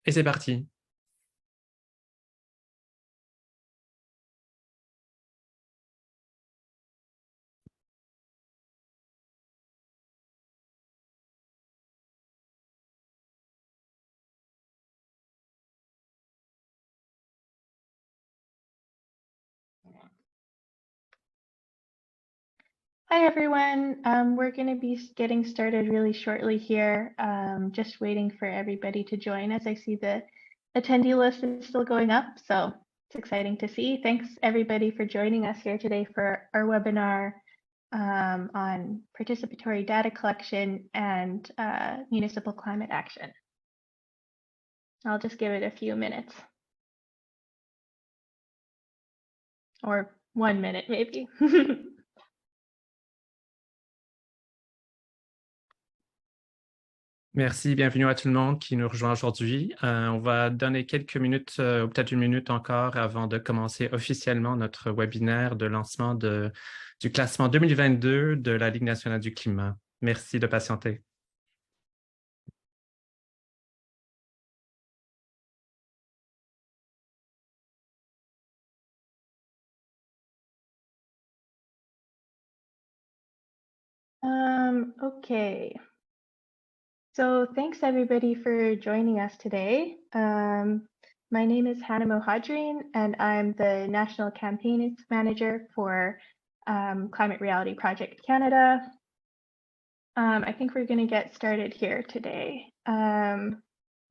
Et c'est parti. Hi, everyone. We're going to be getting started really shortly here. Just waiting for everybody to join us. I see the attendee list is still going up, so it's exciting to see. Thanks, everybody, for joining us here today for our webinar on participatory data collection and municipal climate action. I'll just give it a few minutes. Or 1 minute, maybe. Merci, bienvenue à tout le monde qui nous rejoint aujourd'hui. On va donner quelques minutes, ou peut-être 1 minute encore avant de commencer officiellement notre webinaire de lancement du classement 2022 de la Ligue nationale du climat. Merci de patienter. Okay. So thanks everybody for joining us today. My name is Hannah Mohadreen and I'm the National Campaigns Manager for Climate Reality Project Canada. I think we're going to get started here today.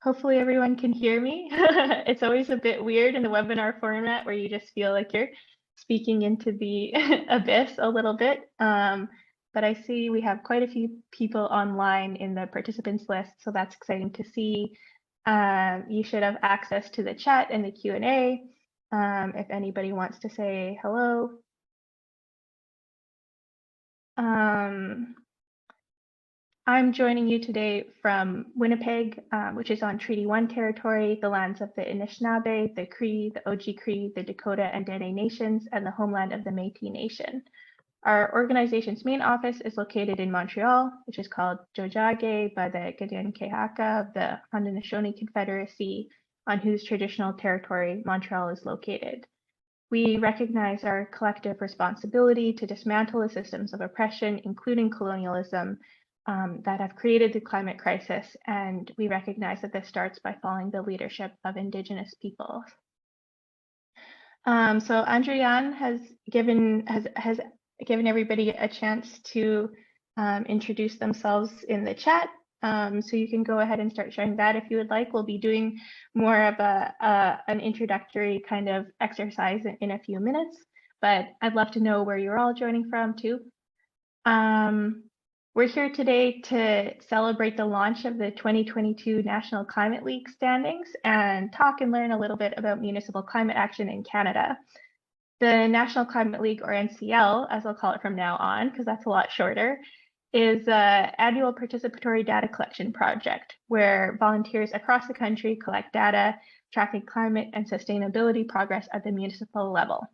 Hopefully everyone can hear me. It's always a bit weird in the webinar format where you just feel like you're speaking into the abyss a little bit. But I see we have quite a few people online in the participants list, so that's exciting to see. You should have access to the chat and the Q&A if anybody wants to say hello. I'm joining you today from Winnipeg, which is on Treaty 1 territory, the lands of the Anishinaabe, the Cree, the Oji-Cree, the Dakota and Dene Nations, and the homeland of the Métis Nation. Our organization's main office is located in Montreal, which is called Jojage by the Gadian-Kehaka of the Haudenosaunee Confederacy, on whose traditional territory Montreal is located. We recognize our collective responsibility to dismantle the systems of oppression, including colonialism, that have created the climate crisis, and we recognize that this starts by following the leadership of Indigenous peoples. So Andrian has given everybody a chance to introduce themselves in the chat. So you can go ahead and start sharing that if you would like. We'll be doing more of an introductory kind of exercise in a few minutes, but I'd love to know where you're all joining from too. We're here today to celebrate the launch of the 2022 National Climate League standings and talk and learn a little bit about municipal climate action in Canada. The National Climate League, or NCL, as I'll call it from now on, because that's a lot shorter, is an annual participatory data collection project where volunteers across the country collect data tracking climate and sustainability progress at the municipal level.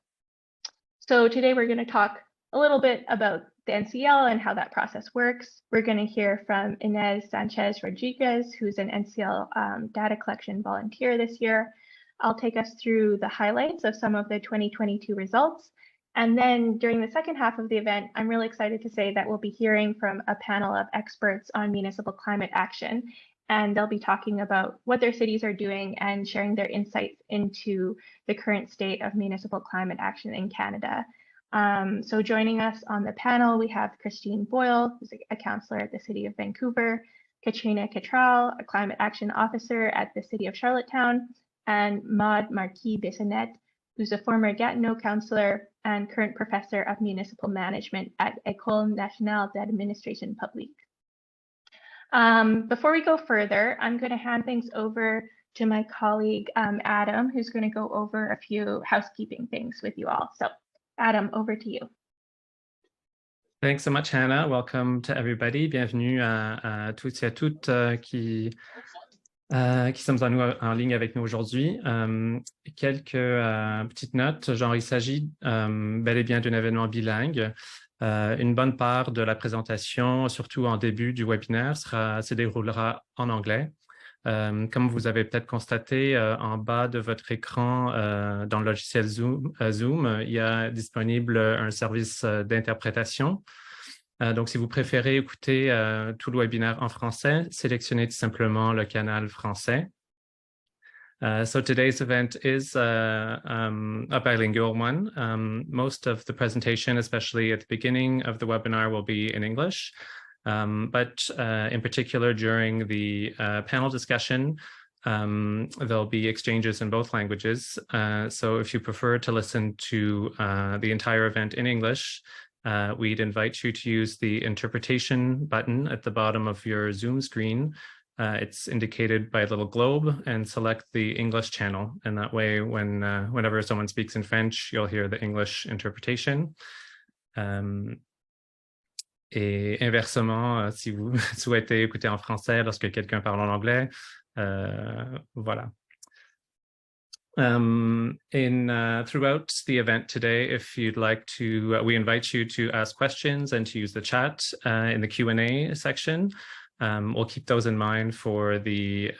So today we're going to talk a little bit about the NCL and how that process works. We're going to hear from Inez Sanchez Rodriguez, who's an NCL data collection volunteer this year. I'll take us through the highlights of some of the 2022 results. And then during the second half of the event, I'm really excited to say that we'll be hearing from a panel of experts on municipal climate action. And they'll be talking about what their cities are doing and sharing their insights into the current state of municipal climate action in Canada. So joining us on the panel, we have Christine Boyle, who's a councillor at the City of Vancouver, Katrina Cattrall, a climate action officer at the City of Charlottetown, and Maud Marquis-Bissonnette, who's a former Gatineau councillor and current professor of municipal management at École nationale d'administration publique. Before we go further, I'm going to hand things over to my colleague, Adam, who's going to go over a few housekeeping things with you all. So Adam, over to you. Thanks so much, Hannah. Welcome to everybody. Bienvenue à tous et à toutes qui sommes en ligne avec nous aujourd'hui. Quelques petites notes. Genre, il s'agit bel et bien d'un événement bilingue. Une bonne part de la présentation, surtout en début du webinaire, se déroulera en anglais. Comme vous avez peut-être constaté, en bas de votre écran, dans le logiciel Zoom, il y a disponible un service d'interprétation. Donc, si vous préférez écouter tout le webinaire en français, sélectionnez tout simplement le canal français. So today's event is a bilingual one. Most of the presentation, especially at the beginning of the webinar, will be in English. But in particular, during the panel discussion, there'll be exchanges in both languages. So if you prefer to listen to the entire event in English, we'd invite you to use the interpretation button at the bottom of your Zoom screen. It's indicated by a little globe, and select the English channel. And that way, whenever someone speaks in French, you'll hear the English interpretation. Et inversement, si vous souhaitez écouter en français lorsque quelqu'un parle en anglais, voilà. Throughout the event today, if you'd like to, we invite you to ask questions and to use the chat in the Q&A section. We'll keep those in mind for the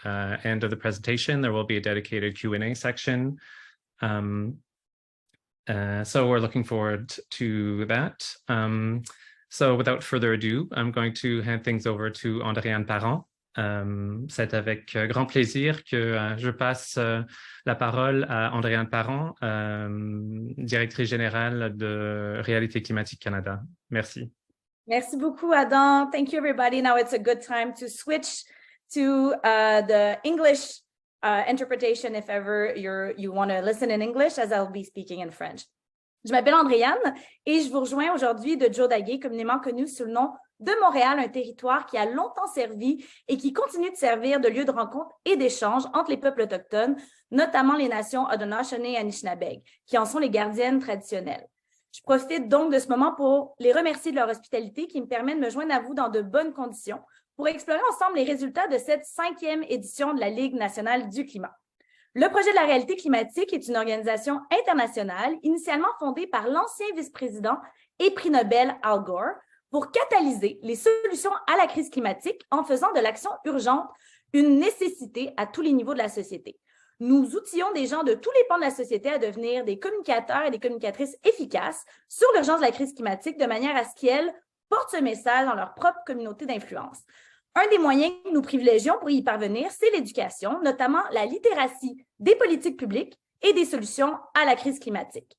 end of the presentation. There will be a dedicated Q&A section. So we're looking forward to that. So without further ado, I'm going to hand things over to Andréane Parent. C'est avec grand plaisir que je passe la parole à Andréane Parent, directrice générale de Réalité Climatique Canada. Merci. Merci beaucoup, Adam. Thank you, everybody. Now it's a good time to switch to the English interpretation if ever you want to listen in English, as I'll be speaking in French. Je m'appelle Andréane et je vous rejoins aujourd'hui de Joe Daguet, communément connu sous le nom de Montréal, un territoire qui a longtemps servi et qui continue de servir de lieu de rencontre et d'échange entre les peuples autochtones, notamment les nations Haudenosaunee et Anishinaabeg, qui en sont les gardiennes traditionnelles. Je profite donc de ce moment pour les remercier de leur hospitalité qui me permet de me joindre à vous dans de bonnes conditions pour explorer ensemble les résultats de cette 5e édition de la Ligue nationale du climat. Le projet de la réalité climatique est une organisation internationale initialement fondée par l'ancien vice-président et prix Nobel Al Gore pour catalyser les solutions à la crise climatique en faisant de l'action urgente une nécessité à tous les niveaux de la société. Nous outillons des gens de tous les pans de la société à devenir des communicateurs et des communicatrices efficaces sur l'urgence de la crise climatique de manière à ce qu'elles portent ce message dans leur propre communauté d'influence. Un des moyens que nous privilégions pour y parvenir, c'est l'éducation, notamment la littératie des politiques publiques et des solutions à la crise climatique.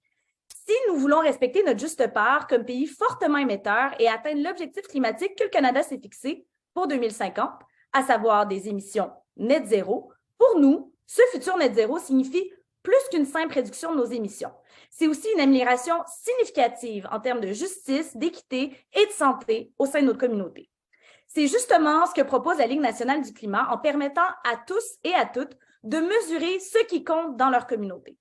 Si nous voulons respecter notre juste part comme pays fortement émetteur et atteindre l'objectif climatique que le Canada s'est fixé pour 2050, à savoir des émissions net zéro, pour nous, ce futur net zéro signifie plus qu'une simple réduction de nos émissions. C'est aussi une amélioration significative en termes de justice, d'équité et de santé au sein de notre communauté. C'est justement ce que propose la Ligue nationale du climat en permettant à tous et à toutes de mesurer ce qui compte dans leur communauté.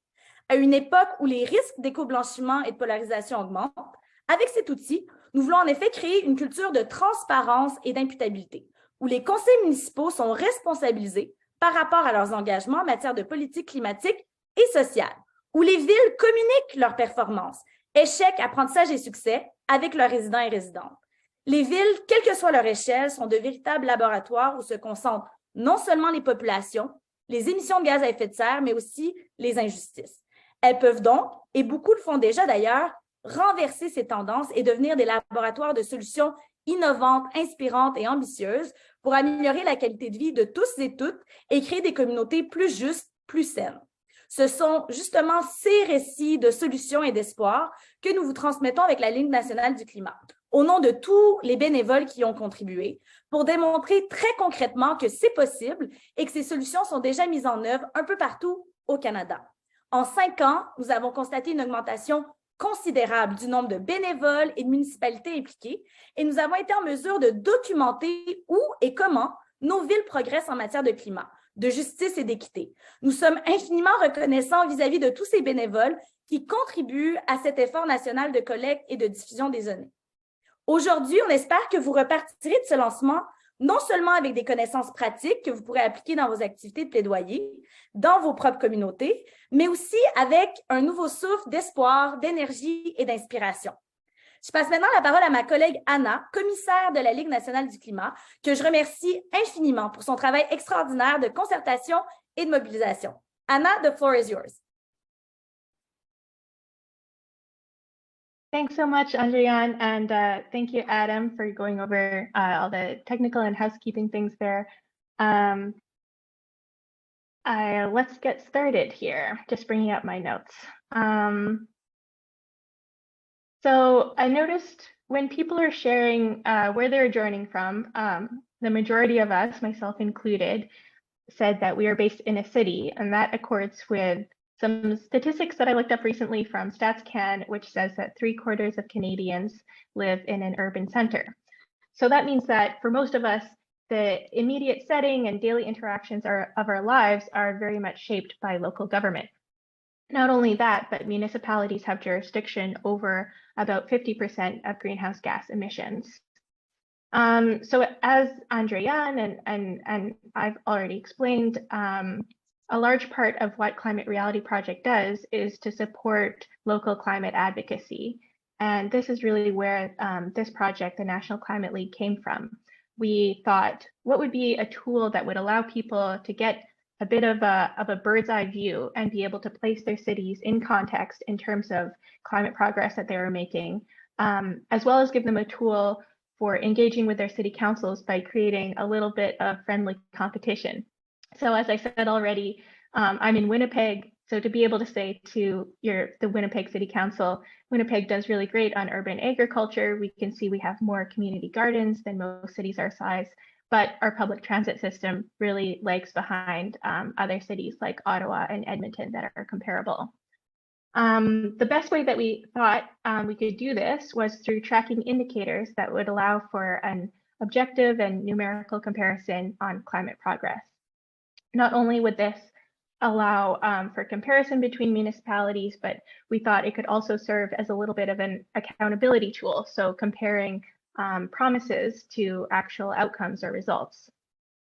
À une époque où les risques d'éco-blanchiment et de polarisation augmentent, avec cet outil, nous voulons en effet créer une culture de transparence et d'imputabilité, où les conseils municipaux sont responsabilisés par rapport à leurs engagements en matière de politique climatique et sociale, où les villes communiquent leurs performances, échecs, apprentissages et succès avec leurs résidents et résidentes. Les villes, quelle que soit leur échelle, sont de véritables laboratoires où se concentrent non seulement les populations, les émissions de gaz à effet de serre, mais aussi les injustices. Elles peuvent donc, et beaucoup le font déjà d'ailleurs, renverser ces tendances et devenir des laboratoires de solutions innovantes, inspirantes et ambitieuses pour améliorer la qualité de vie de tous et toutes et créer des communautés plus justes, plus saines. Ce sont justement ces récits de solutions et d'espoir que nous vous transmettons avec la Ligue nationale du climat, au nom de tous les bénévoles qui y ont contribué, pour démontrer très concrètement que c'est possible et que ces solutions sont déjà mises en œuvre un peu partout au Canada. En 5 ans, nous avons constaté une augmentation considérable du nombre de bénévoles et de municipalités impliquées et nous avons été en mesure de documenter où et comment nos villes progressent en matière de climat, de justice et d'équité. Nous sommes infiniment reconnaissants vis-à-vis de tous ces bénévoles qui contribuent à cet effort national de collecte et de diffusion des données. Aujourd'hui, on espère que vous repartirez de ce lancement non seulement avec des connaissances pratiques que vous pourrez appliquer dans vos activités de plaidoyer, dans vos propres communautés, mais aussi avec un nouveau souffle d'espoir, d'énergie et d'inspiration. Je passe maintenant la parole à ma collègue Anna, commissaire de la Ligue nationale du climat, que je remercie infiniment pour son travail extraordinaire de concertation et de mobilisation. Anna, the floor is yours. Thanks so much, Andriane, and thank you, Adam, for going over all the technical and housekeeping things there. Let's get started here, just bringing up my notes. So I noticed when people are sharing where they're joining from, the majority of us, myself included, said that we are based in a city, and that accords with some statistics that I looked up recently from StatsCan, which says that 3/4 of Canadians live in an urban center. So that means that for most of us, the immediate setting and daily interactions of our lives are very much shaped by local government. Not only that, but municipalities have jurisdiction over about 50% of greenhouse gas emissions. So as Andriane and I've already explained, a large part of what Climate Reality Project does is to support local climate advocacy. And this is really where this project, the National Climate League, came from. We thought, what would be a tool that would allow people to get a bit of a bird's eye view and be able to place their cities in context in terms of climate progress that they were making, as well as give them a tool for engaging with their city councils by creating a little bit of friendly competition. So as I said already, I'm in Winnipeg. So to be able to say to the Winnipeg City Council, Winnipeg does really great on urban agriculture. We can see we have more community gardens than most cities our size, but our public transit system really lags behind other cities like Ottawa and Edmonton that are comparable. The best way that we thought we could do this was through tracking indicators that would allow for an objective and numerical comparison on climate progress. Not only would this allow for comparison between municipalities, but we thought it could also serve as a little bit of an accountability tool. So comparing promises to actual outcomes or results.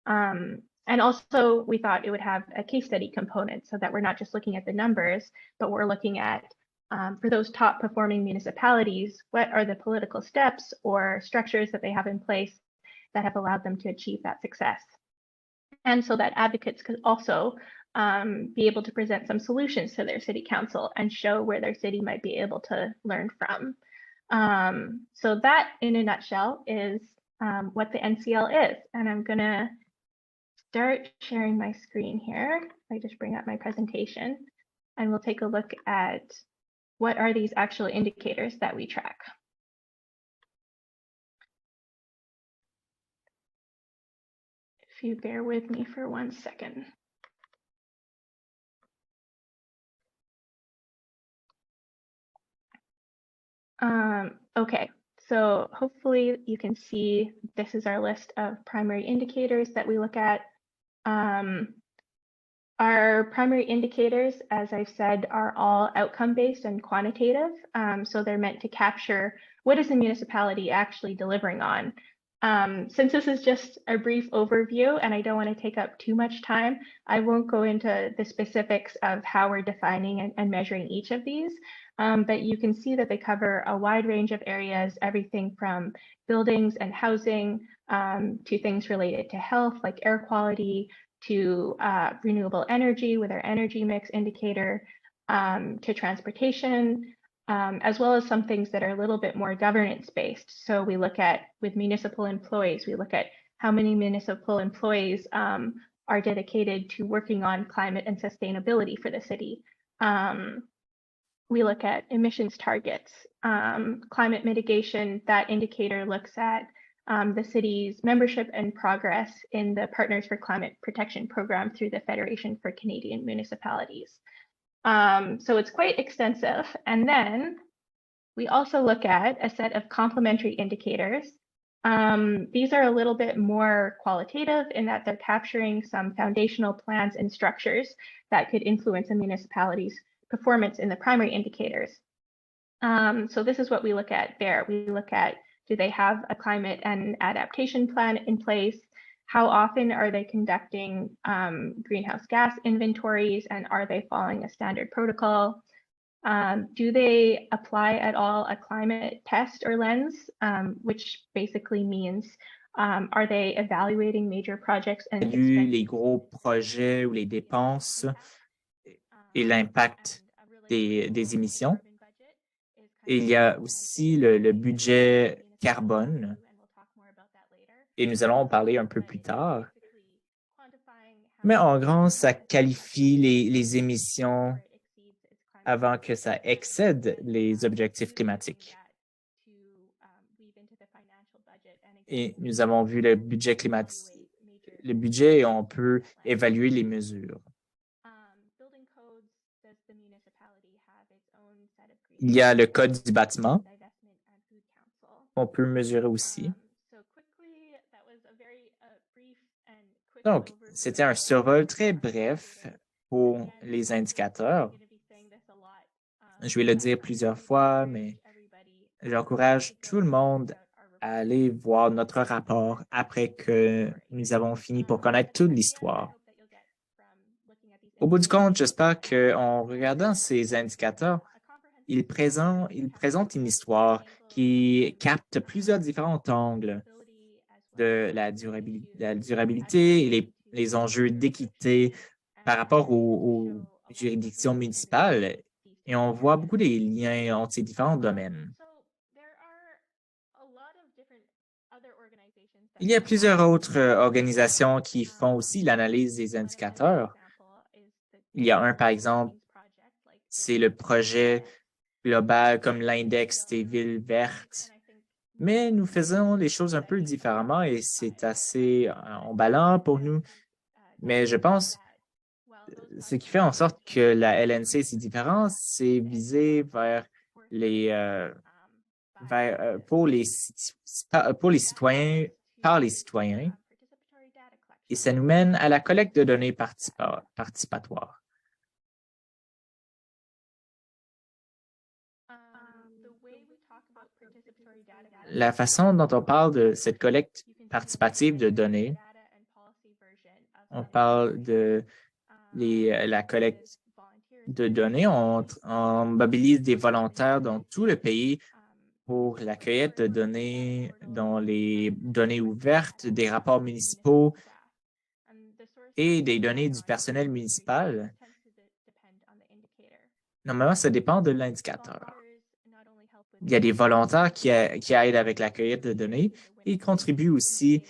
And also we thought it would have a case study component so that we're not just looking at the numbers, but we're looking at, for those top performing municipalities, what are the political steps or structures that they have in place that have allowed them to achieve that success. And so that advocates could also be able to present some solutions to their city council and show where their city might be able to learn from. So that in a nutshell is what the NCL is. And I'm gonna start sharing my screen here. I just bring up my presentation and we'll take a look at what are these actual indicators that we track. If you bear with me for 1 second. Okay, so hopefully you can see this is our list of primary indicators that we look at. Our primary indicators, as I've said, are all outcome-based and quantitative. So they're meant to capture what is the municipality actually delivering on. Since this is just a brief overview and I don't want to take up too much time, I won't go into the specifics of how we're defining and measuring each of these. But you can see that they cover a wide range of areas, everything from buildings and housing to things related to health, like air quality, to renewable energy with our energy mix indicator, to transportation, as well as some things that are a little bit more governance-based. So we look at, with municipal employees, we look at how many municipal employees are dedicated to working on climate and sustainability for the city. We look at emissions targets, climate mitigation. That indicator looks at the city's membership and progress in the Partners for Climate Protection program through the Federation for Canadian Municipalities. So it's quite extensive. And then we also look at a set of complementary indicators. These are a little bit more qualitative in that they're capturing some foundational plans and structures that could influence a municipality's performance in the primary indicators. So this is what we look at there. We look at, do they have a climate and adaptation plan in place? How often are they conducting greenhouse gas inventories, and are they following a standard protocol? Do they apply at all a climate test or lens, which basically means are they evaluating major projects and Les gros projets ou les dépenses et l'impact des émissions. Et il y a aussi le budget carbone, et nous allons en parler un peu plus tard. Mais en gros, ça qualifie les émissions avant que ça excède les objectifs climatiques. Et nous avons vu le budget climatique, le budget, et on peut évaluer les mesures. Il y a le code du bâtiment qu'on peut mesurer aussi. Donc, c'était un survol très bref pour les indicateurs. Je vais le dire plusieurs fois, mais j'encourage tout le monde à aller voir notre rapport après que nous avons fini pour connaître toute l'histoire. Au bout du compte, j'espère qu'en regardant ces indicateurs, ils présentent une histoire qui capte plusieurs différents angles de la durabilité et les enjeux d'équité par rapport aux juridictions municipales. Et on voit beaucoup des liens entre ces différents domaines. Il y a plusieurs autres organisations qui font aussi l'analyse des indicateurs. Il y a un, par exemple, c'est le projet global comme l'index des villes vertes. Mais nous faisons les choses un peu différemment et c'est assez emballant pour nous. Mais je pense ce qui fait en sorte que la LNC c'est différent, c'est visé vers pour les citoyens, par les citoyens, et ça nous mène à la collecte de données participatoires. La façon dont on parle de cette collecte participative de données, on parle de la collecte de données, on mobilise des volontaires dans tout le pays pour la cueillette de données dans les données ouvertes, des rapports municipaux et des données du personnel municipal. Normalement, ça dépend de l'indicateur. Il y a des volontaires qui aident avec la cueillette de données et ils contribuent aussi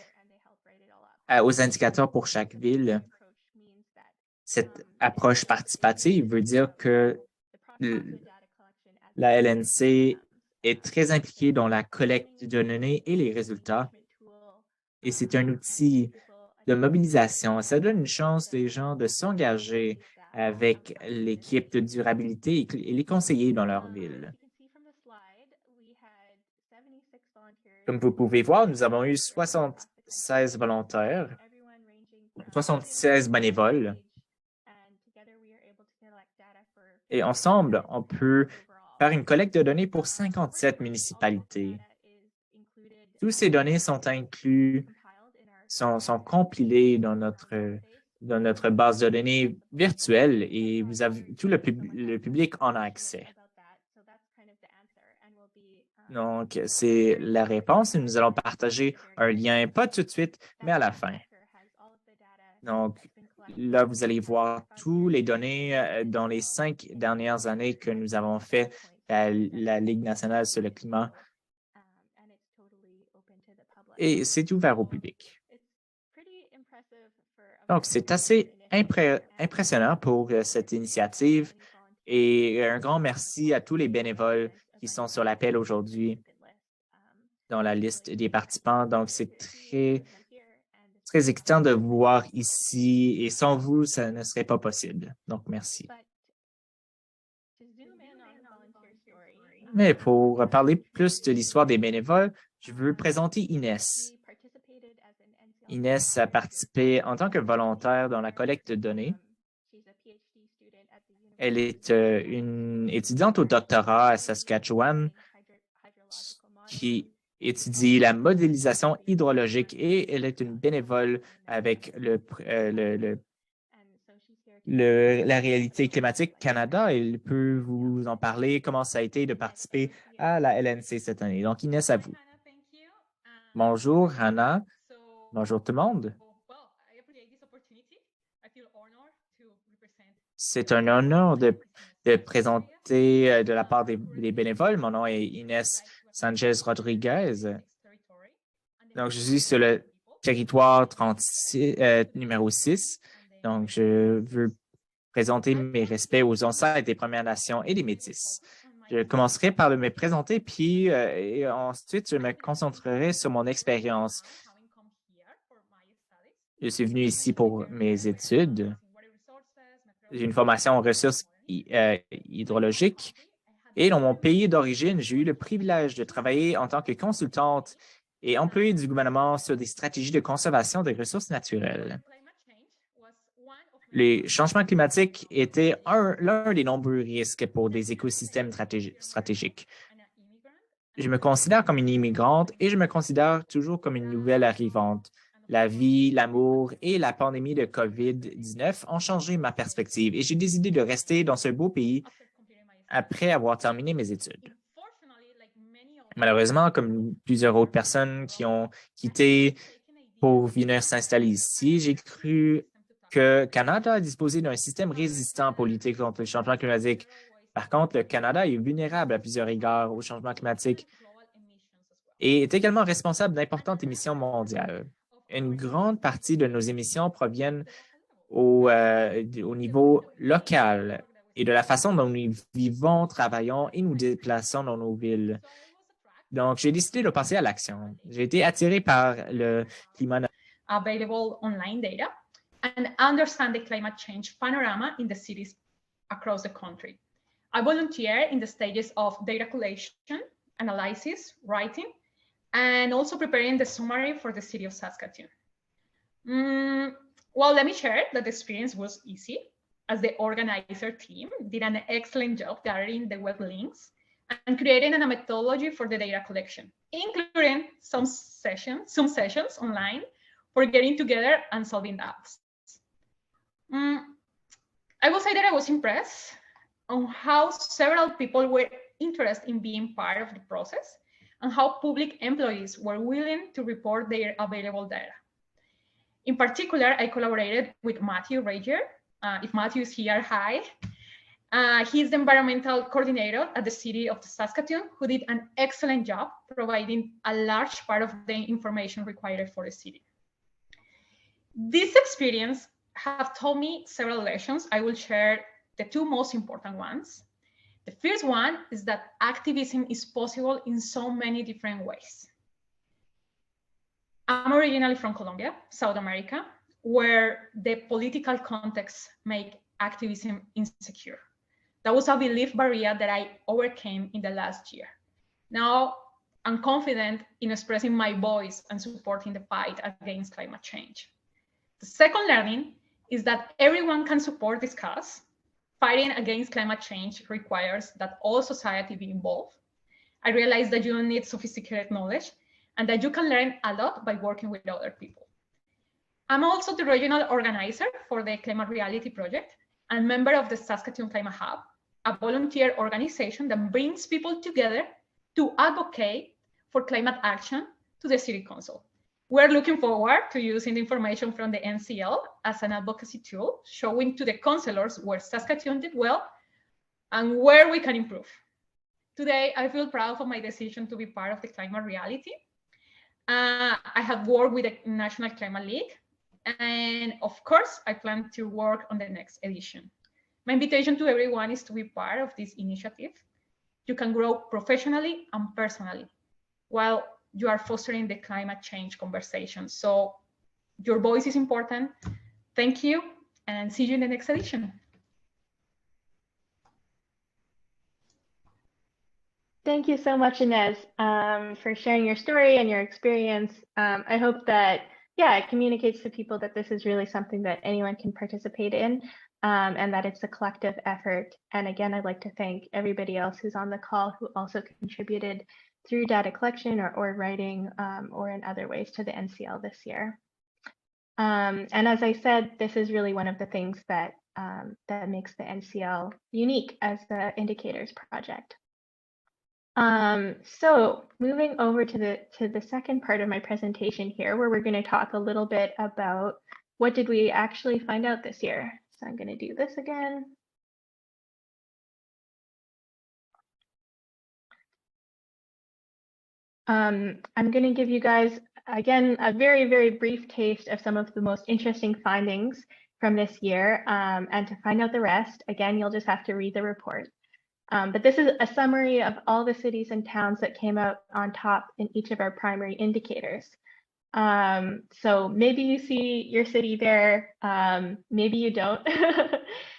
aux indicateurs pour chaque ville. Cette approche participative veut dire que la LNC est très impliquée dans la collecte de données et les résultats. Et c'est un outil de mobilisation. Ça donne une chance des gens de s'engager avec l'équipe de durabilité et les conseillers dans leur ville. Comme vous pouvez voir, nous avons eu 76 volontaires, 76 bénévoles. Et ensemble, on peut faire une collecte de données pour 57 municipalités. Toutes ces données sont incluses, sont compilées dans notre base de données virtuelle et tout le public en a accès. Donc, c'est la réponse et nous allons partager un lien, pas tout de suite, mais à la fin. Donc, là, vous allez voir toutes les données dans les 5 dernières années que nous avons fait à la Ligue nationale sur le climat. Et c'est ouvert au public. Donc, c'est assez impressionnant pour cette initiative et un grand merci à tous les bénévoles qui sont sur l'appel aujourd'hui dans la liste des participants. Donc, c'est très excitant de vous voir ici et sans vous, ça ne serait pas possible. Donc, merci. Mais pour parler plus de l'histoire des bénévoles, je veux présenter Inès. Inès a participé en tant que volontaire dans la collecte de données. Elle est une étudiante au doctorat à Saskatchewan qui étudie la modélisation hydrologique et elle est une bénévole avec la réalité climatique Canada. Il peut vous en parler, comment ça a été de participer à la LNC cette année. Donc, Inès, à vous. Bonjour, Hannah. Bonjour tout le monde. C'est un honneur de présenter de la part des bénévoles. Mon nom est Inès Sanchez-Rodriguez. Donc, je suis sur le territoire 36, numéro 6. Donc, je veux présenter mes respects aux ancêtres des Premières Nations et des Métis. Je commencerai par me présenter, puis et ensuite, je me concentrerai sur mon expérience. Je suis venu ici pour mes études. J'ai une formation en ressources hydrologiques. Et dans mon pays d'origine, j'ai eu le privilège de travailler en tant que consultante et employée du gouvernement sur des stratégies de conservation des ressources naturelles. Les changements climatiques étaient l'un des nombreux risques pour des écosystèmes stratégiques. Je me considère comme une immigrante et je me considère toujours comme une nouvelle arrivante. La vie, l'amour et la pandémie de COVID-19 ont changé ma perspective et j'ai décidé de rester dans ce beau pays après avoir terminé mes études. Malheureusement, comme plusieurs autres personnes qui ont quitté pour venir s'installer ici, j'ai cru que Canada disposait d'un système résistant pour lutter contre le changement climatique. Par contre, le Canada est vulnérable à plusieurs égards au changement climatique et est également responsable d'importantes émissions mondiales. Une grande partie de nos émissions proviennent au niveau local et de la façon dont nous vivons, travaillons et nous déplaçons dans nos villes. Donc, j'ai décidé de passer à l'action. J'ai été attiré par le climat available online data and understand the climate change panorama in the cities across the country. I volunteer in the stages of data collection, analysis, writing, and also preparing the summary for the city of Saskatoon. Well, let me share that the experience was easy, as the organizer team did an excellent job gathering the web links and creating a methodology for the data collection, including some sessions online for getting together and solving doubts. I will say that I was impressed on how several people were interested in being part of the process and how public employees were willing to report their available data. In particular, I collaborated with Matthew Rager. If Matthew is here, hi. He's the environmental coordinator at the city of Saskatoon, who did an excellent job providing a large part of the information required for the city. This experience have taught me several lessons. I will share the two most important ones. The first one is that activism is possible in so many different ways. I'm originally from Colombia, South America, where the political context make activism insecure. That was a belief barrier that I overcame in the last year. Now I'm confident in expressing my voice and supporting the fight against climate change. The second learning is that everyone can support this cause. Fighting against climate change requires that all society be involved. I realized that you don't need sophisticated knowledge and that you can learn a lot by working with other people. I'm also the regional organizer for the Climate Reality Project and member of the Saskatoon Climate Hub, a volunteer organization that brings people together to advocate for climate action to the City Council. We're looking forward to using the information from the NCL as an advocacy tool, showing to the councillors where Saskatoon did well and where we can improve. Today, I feel proud of my decision to be part of the Climate Reality. I have worked with the National Climate League, and of course, I plan to work on the next edition. My invitation to everyone is to be part of this initiative. You can grow professionally and personally while you are fostering the climate change conversation. So your voice is important. Thank you, and see you in the next edition. Thank you so much, Inez, for sharing your story and your experience. I hope that, it communicates to people that this is really something that anyone can participate in, and that it's a collective effort. And again, I'd like to thank everybody else who's on the call who also contributed through data collection or writing or in other ways to the NCL this year. And as I said, this is really one of the things that that makes the NCL unique as the indicators project. So moving over to the second part of my presentation here, where we're going to talk a little bit about what did we actually find out this year. So I'm going to do this again. I'm going to give you guys, again, a very, very brief taste of some of the most interesting findings from this year. And to find out the rest, again, you'll just have to read the report. But this is a summary of all the cities and towns that came out on top in each of our primary indicators. So maybe you see your city there, maybe you don't.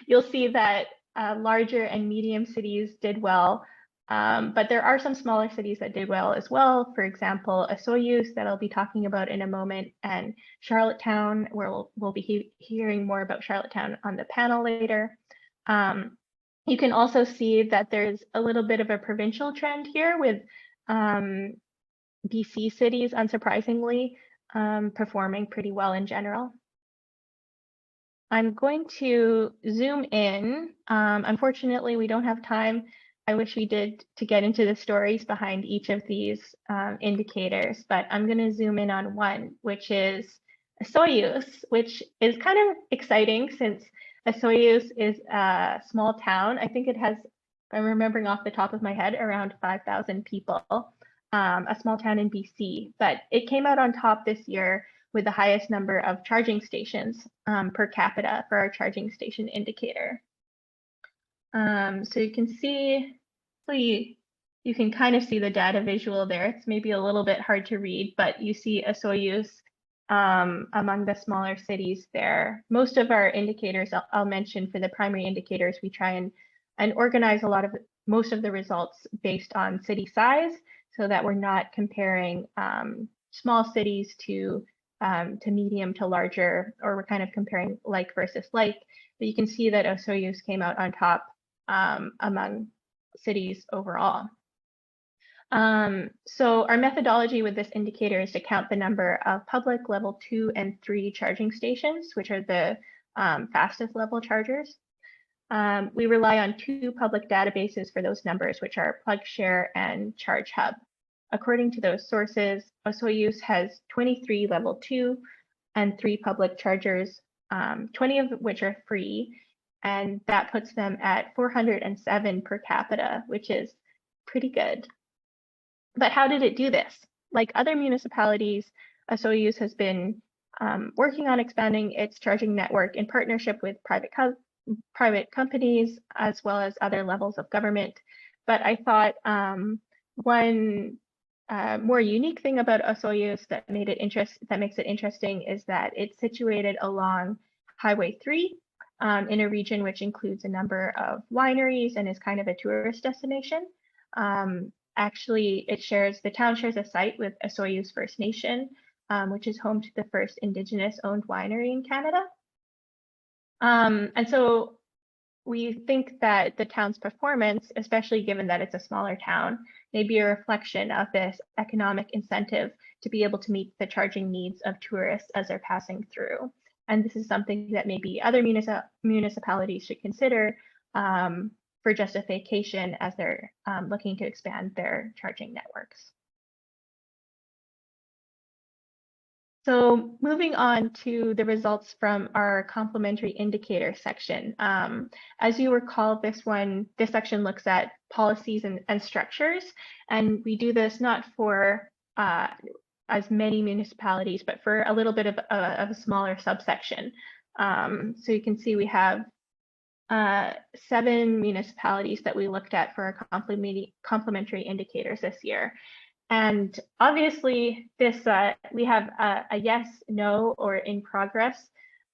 You'll see that larger and medium cities did well. But there are some smaller cities that did well as well. For example, Osoyoos that I'll be talking about in a moment, and Charlottetown, where we'll be hearing more about Charlottetown on the panel later. You can also see that there's a little bit of a provincial trend here with BC cities, unsurprisingly, performing pretty well in general. I'm going to zoom in. Unfortunately, we don't have time. I wish we did to get into the stories behind each of these indicators, but I'm going to zoom in on one, which is Osoyoos, which is kind of exciting since Osoyoos is a small town. I think it has, if I'm remembering off the top of my head, around 5,000 people, a small town in BC, but it came out on top this year with the highest number of charging stations per capita for our charging station indicator. So you can see, you can kind of see the data visual there. It's maybe a little bit hard to read, but you see Osoyoos among the smaller cities there. Most of our indicators, I'll mention for the primary indicators, we try and organize most of the results based on city size, so that we're not comparing small cities to medium to larger, or we're kind of comparing like versus like. But you can see that Osoyoos came out on top among cities overall. So our methodology with this indicator is to count the number of public level 2 and 3 charging stations, which are the fastest level chargers. We rely on 2 public databases for those numbers, which are PlugShare and ChargeHub. According to those sources, Osoyoos has 23 level 2 and 3 public chargers, 20 of which are free, and that puts them at 407 per capita, which is pretty good. But how did it do this? Like other municipalities, Osoyoos has been working on expanding its charging network in partnership with private companies as well as other levels of government. But I thought one more unique thing about Osoyoos that makes it interesting is that it's situated along Highway 3 in a region which includes a number of wineries and is kind of a tourist destination. Actually, the town shares a site with Osoyoos First Nation, which is home to the first Indigenous-owned winery in Canada. And so we think that the town's performance, especially given that it's a smaller town, may be a reflection of this economic incentive to be able to meet the charging needs of tourists as they're passing through. And this is something that maybe other municipalities should consider for justification as they're looking to expand their charging networks. So moving on to the results from our complementary indicator section. As you recall, this section looks at policies and structures, and we do this not for as many municipalities, but for a little bit of a smaller subsection. So you can see we have 7 municipalities that we looked at for our complementary indicators this year. And obviously this we have a yes, no, or in progress,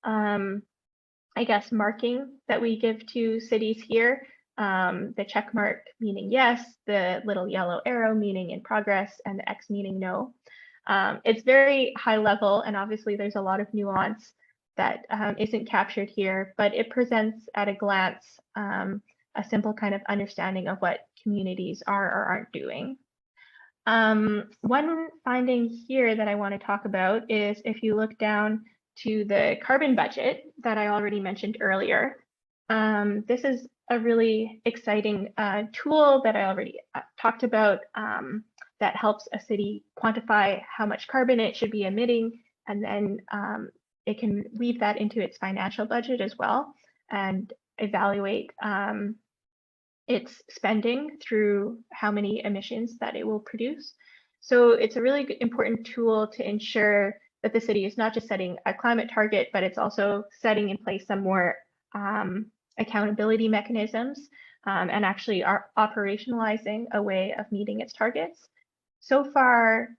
I guess, marking that we give to cities here. The check mark meaning yes, the little yellow arrow meaning in progress, and the X meaning no. It's very high level, and obviously there's a lot of nuance that isn't captured here, but it presents at a glance a simple kind of understanding of what communities are or aren't doing. One finding here that I want to talk about is if you look down to the carbon budget that I already mentioned earlier, This is a really exciting tool that I already talked about that helps a city quantify how much carbon it should be emitting, and then it can weave that into its financial budget as well and evaluate its spending through how many emissions that it will produce. So it's a really important tool to ensure that the city is not just setting a climate target, but it's also setting in place some more accountability mechanisms and actually are operationalizing a way of meeting its targets. So far,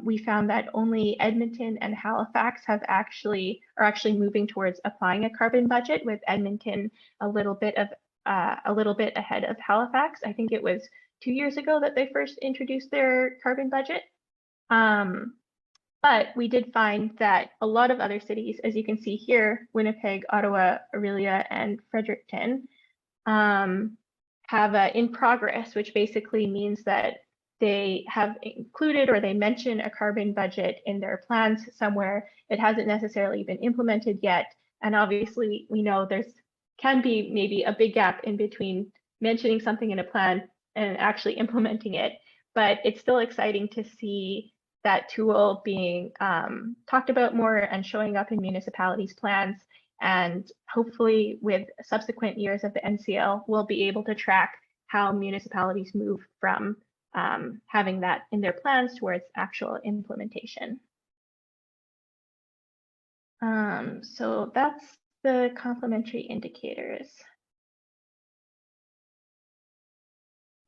we found that only Edmonton and Halifax are actually moving towards applying a carbon budget, with Edmonton a little bit ahead of Halifax. I think it was 2 years ago that they first introduced their carbon budget. But we did find that a lot of other cities, as you can see here, Winnipeg, Ottawa, Orillia, and Fredericton, have a in progress, which basically means that they have included or they mention a carbon budget in their plans somewhere. It hasn't necessarily been implemented yet. And obviously we know can be maybe a big gap in between mentioning something in a plan and actually implementing it. But it's still exciting to see that tool being talked about more and showing up in municipalities' plans. And hopefully with subsequent years of the NCL, we'll be able to track how municipalities move from having that in their plans towards actual implementation. So that's the complementary indicators.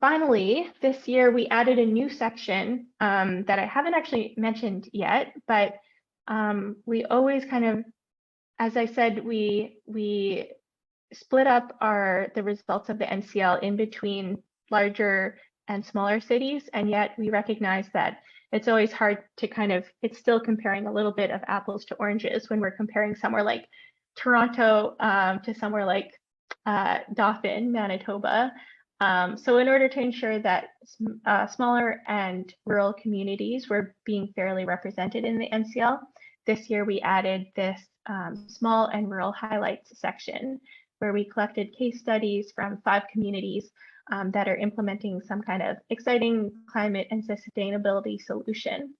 Finally, this year we added a new section that I haven't actually mentioned yet, but we always kind of, as I said, we split up the results of the NCL in between larger and smaller cities, and yet we recognize that it's always hard to it's still comparing a little bit of apples to oranges when we're comparing somewhere like Toronto to somewhere like Dauphin, Manitoba. So in order to ensure that smaller and rural communities were being fairly represented in the NCL, this year we added this small and rural highlights section where we collected case studies from 5 communities that are implementing some kind of exciting climate and sustainability solution.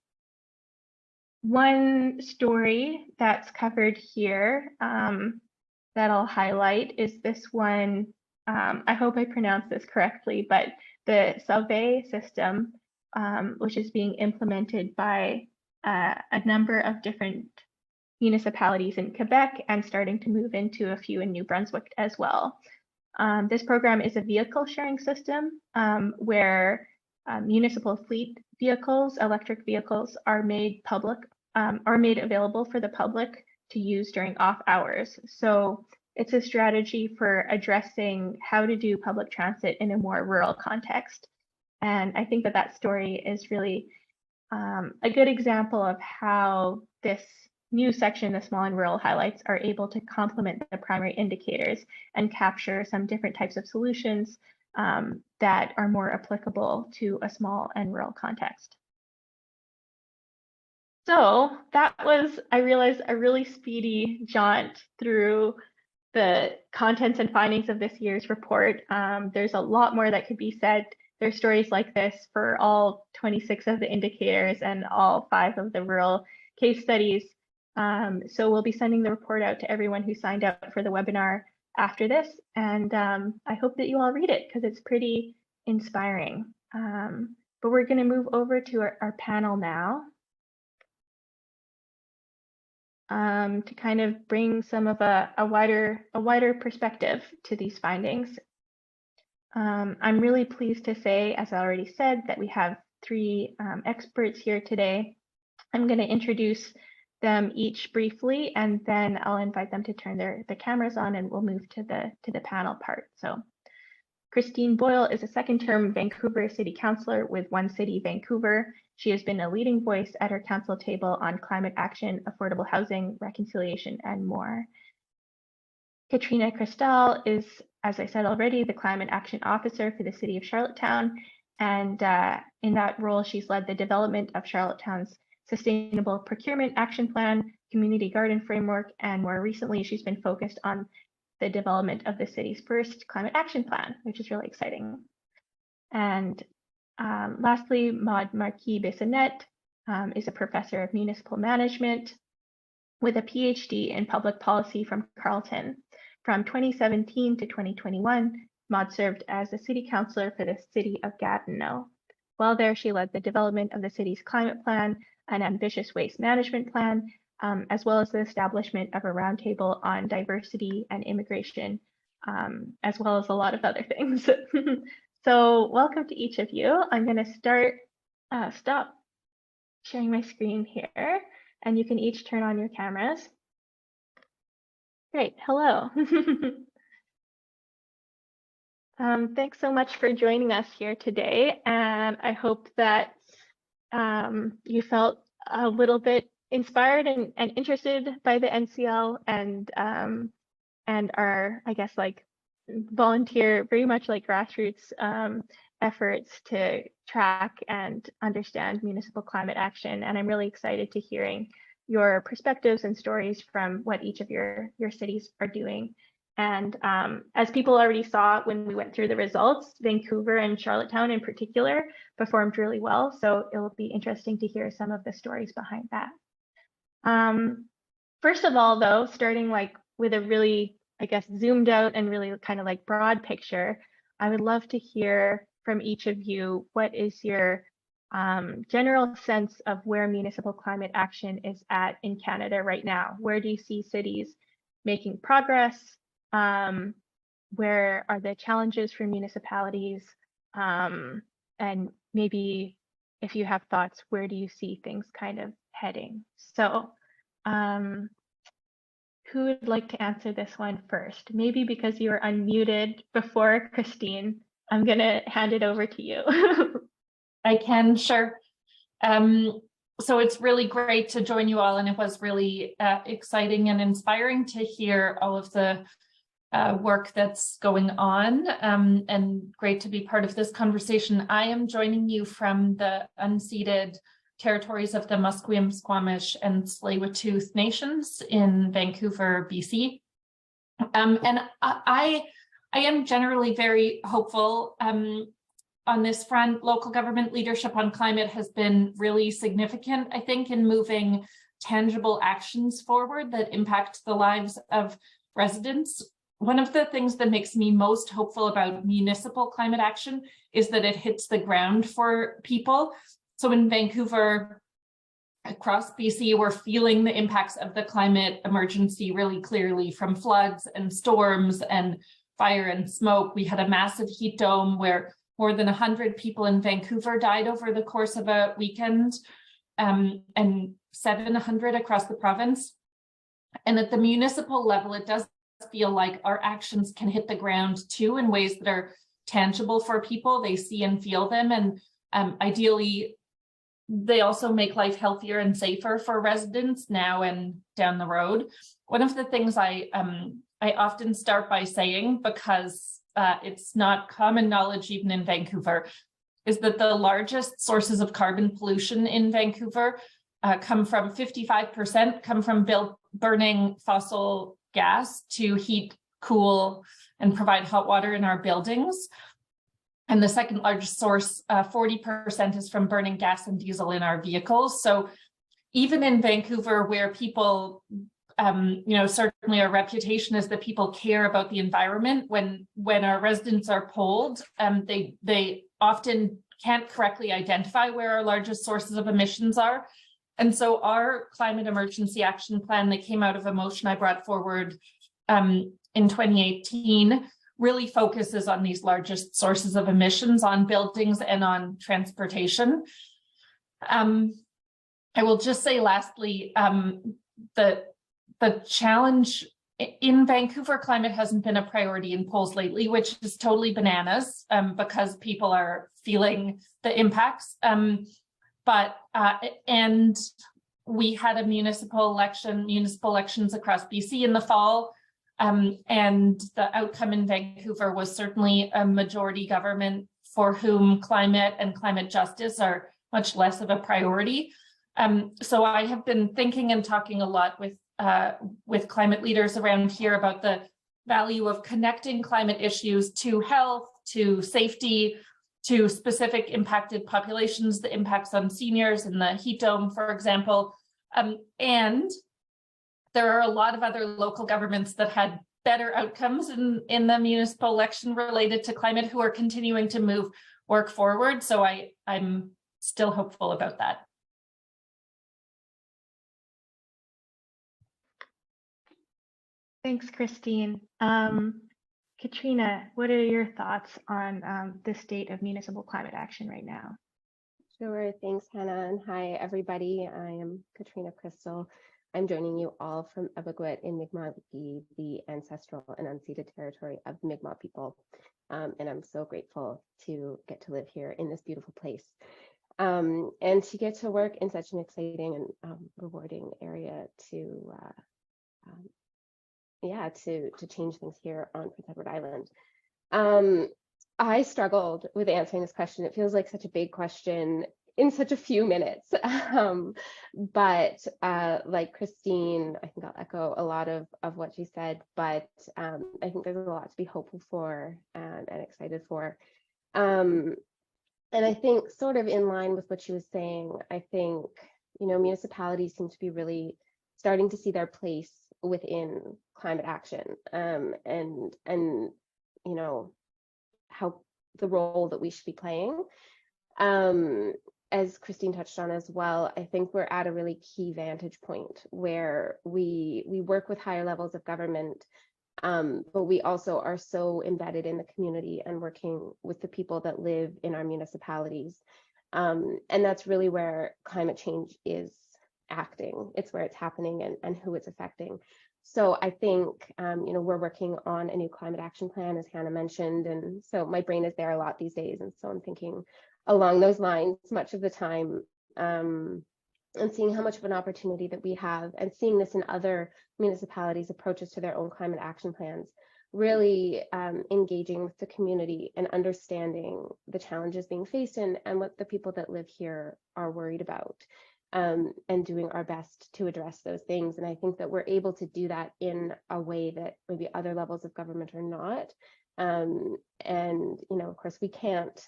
One story that's covered here that I'll highlight is this one. I hope I pronounced this correctly, but the Sauvé system, which is being implemented by a number of different municipalities in Quebec and starting to move into a few in New Brunswick as well. This program is a vehicle sharing system where municipal fleet vehicles, electric vehicles, are made available for the public to use during off hours. So it's a strategy for addressing how to do public transit in a more rural context. And I think that story is really a good example of how this new section, the small and rural highlights, are able to complement the primary indicators and capture some different types of solutions that are more applicable to a small and rural context. So that was, I realized, a really speedy jaunt through the contents and findings of this year's report. There's a lot more that could be said. There's stories like this for all 26 of the indicators and all 5 of the rural case studies. So we'll be sending the report out to everyone who signed up for the webinar after this. And I hope that you all read it because it's pretty inspiring. But we're going to move over to our panel now. To kind of bring some of a wider perspective to these findings. I'm really pleased to say, as I already said, that we have 3 experts here today. I'm going to introduce them each briefly, and then I'll invite them to turn the cameras on, and we'll move to the panel part. So Christine Boyle is a second-term Vancouver City Councillor with One City Vancouver. She has been a leading voice at her council table on climate action, affordable housing, reconciliation, and more. Katrina Cristal is, as I said already, the Climate Action Officer for the City of Charlottetown. And in that role, she's led the development of Charlottetown's Sustainable Procurement Action Plan, Community Garden Framework, and more recently, she's been focused on the development of the city's first climate action plan, which is really exciting. And lastly, Maud Marquis-Bissonnette is a professor of municipal management with a PhD in public policy from Carleton. From 2017 to 2021, Maud served as a city councillor for the city of Gatineau. While there, she led the development of the city's climate plan, an ambitious waste management plan, as well as the establishment of a roundtable on diversity and immigration, as well as a lot of other things. So welcome to each of you. I'm going to stop sharing my screen here, and you can each turn on your cameras. Great, hello. Thanks so much for joining us here today, and I hope that you felt a little bit inspired and interested by the NCL and our, I guess, like volunteer, very much like grassroots efforts to track and understand municipal climate action. And I'm really excited to hearing your perspectives and stories from what each of your cities are doing. And as people already saw when we went through the results, Vancouver and Charlottetown in particular performed really well. So it will be interesting to hear some of the stories behind that. First of all, though, starting like with a really, I guess, zoomed out and really kind of like broad picture, I would love to hear from each of you, what is your general sense of where municipal climate action is at in Canada right now? Where do you see cities making progress? Where are the challenges for municipalities? And maybe if you have thoughts, where do you see things kind of heading? So who would like to answer this one first? Maybe because you were unmuted before, Christine, I'm going to hand it over to you. I can, sure. So it's really great to join you all, and it was really exciting and inspiring to hear all of the work that's going on, and great to be part of this conversation. I am joining you from the unceded territories of the Musqueam, Squamish, and Tsleil-Waututh nations in Vancouver, BC. And I am generally very hopeful on this front. Local government leadership on climate has been really significant, I think, in moving tangible actions forward that impact the lives of residents. One of the things that makes me most hopeful about municipal climate action is that it hits the ground for people. So in Vancouver, across BC, we're feeling the impacts of the climate emergency really clearly, from floods and storms and fire and smoke. We had a massive heat dome where more than 100 people in Vancouver died over the course of a weekend, and 700 across the province. And at the municipal level, it does feel like our actions can hit the ground too in ways that are tangible for people. They see and feel them, and ideally, they also make life healthier and safer for residents now and down the road. One of the things I often start by saying, because it's not common knowledge even in Vancouver, is that the largest sources of carbon pollution in Vancouver come from 55% come from burning fossil gas to heat, cool, and provide hot water in our buildings. And the second largest source, 40%, is from burning gas and diesel in our vehicles. So even in Vancouver, where people, certainly our reputation is that people care about the environment, when our residents are polled, they often can't correctly identify where our largest sources of emissions are. And so our climate emergency action plan that came out of a motion I brought forward in 2018 really focuses on these largest sources of emissions, on buildings and on transportation. I will just say lastly, the challenge in Vancouver, climate hasn't been a priority in polls lately, which is totally bananas, because people are feeling the impacts. And we had a municipal elections across BC in the fall. And the outcome in Vancouver was certainly a majority government for whom climate and climate justice are much less of a priority. So I have been thinking and talking a lot with climate leaders around here about the value of connecting climate issues to health, to safety, to specific impacted populations, the impacts on seniors in the heat dome, for example. And there are a lot of other local governments that had better outcomes in the municipal election related to climate who are continuing to move work forward. So I'm still hopeful about that. Thanks, Christine. Katrina, what are your thoughts on the state of municipal climate action right now? Sure, thanks, Hannah, and hi, everybody. I am Katrina Crystal. I'm joining you all from Abagwit in Mi'kmaq, the ancestral and unceded territory of the Mi'kmaq people. And I'm so grateful to get to live here in this beautiful place. And to get to work in such an exciting and rewarding area to change things here on Prince Edward Island. I struggled with answering this question. It feels like such a big question in such a few minutes. But like Christine, I think I'll echo a lot of what she said, but I think there's a lot to be hopeful for and excited for. And I think sort of in line with what she was saying, I think, municipalities seem to be really starting to see their place within climate action and how the role that we should be playing. As Christine touched on as well, I think we're at a really key vantage point where we work with higher levels of government, but we also are so embedded in the community and working with the people that live in our municipalities. And that's really where climate change is acting. It's where it's happening and who it's affecting. So I think, we're working on a new climate action plan, as Hannah mentioned. And so my brain is there a lot these days. And so I'm thinking along those lines much of the time, and seeing how much of an opportunity that we have and seeing this in other municipalities' approaches to their own climate action plans, really engaging with the community and understanding the challenges being faced and what the people that live here are worried about. And doing our best to address those things. And I think that we're able to do that in a way that maybe other levels of government are not. And of course, we can't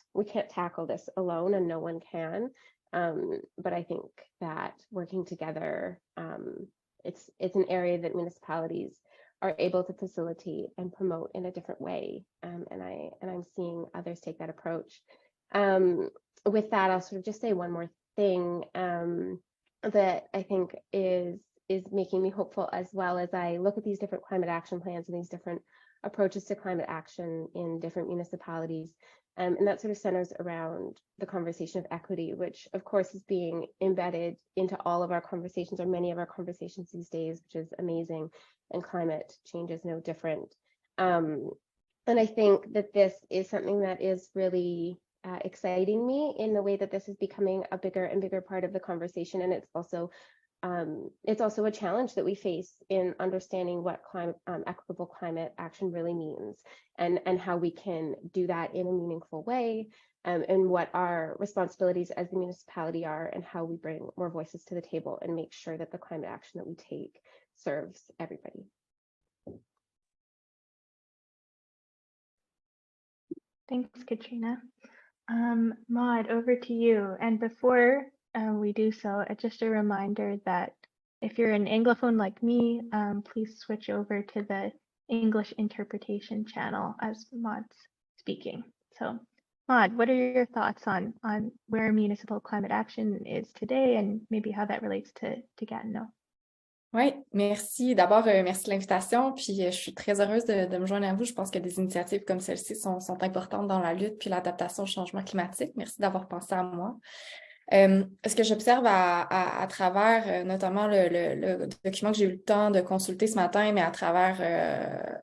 tackle this alone, and no one can. But I think that working together, it's an area that municipalities are able to facilitate and promote in a different way. And I'm seeing others take that approach. With that, I'll sort of just say one more thing that I think is making me hopeful, as well as I look at these different climate action plans and these different approaches to climate action in different municipalities. And that sort of centers around the conversation of equity, which of course is being embedded into all of our conversations, or many of our conversations these days, which is amazing. And climate change is no different. And I think that this is something that is really exciting me in the way that this is becoming a bigger and bigger part of the conversation. And it's also a challenge that we face in understanding what equitable climate action really means, and how we can do that in a meaningful way, and what our responsibilities as the municipality are, and how we bring more voices to the table and make sure that the climate action that we take serves everybody. Thanks, Katrina. Maud, over to you. And before we do so, just a reminder that if you're an Anglophone like me, please switch over to the English interpretation channel as Maud's speaking. So Maud, what are your thoughts on where municipal climate action is today, and maybe how that relates to Gatineau? Oui, merci. D'abord, merci de l'invitation. Puis, je suis très heureuse de me joindre à vous. Je pense que des initiatives comme celle-ci sont importantes dans la lutte puis l'adaptation au changement climatique. Merci d'avoir pensé à moi. Ce que j'observe à travers notamment le document que j'ai eu le temps de consulter ce matin, mais à travers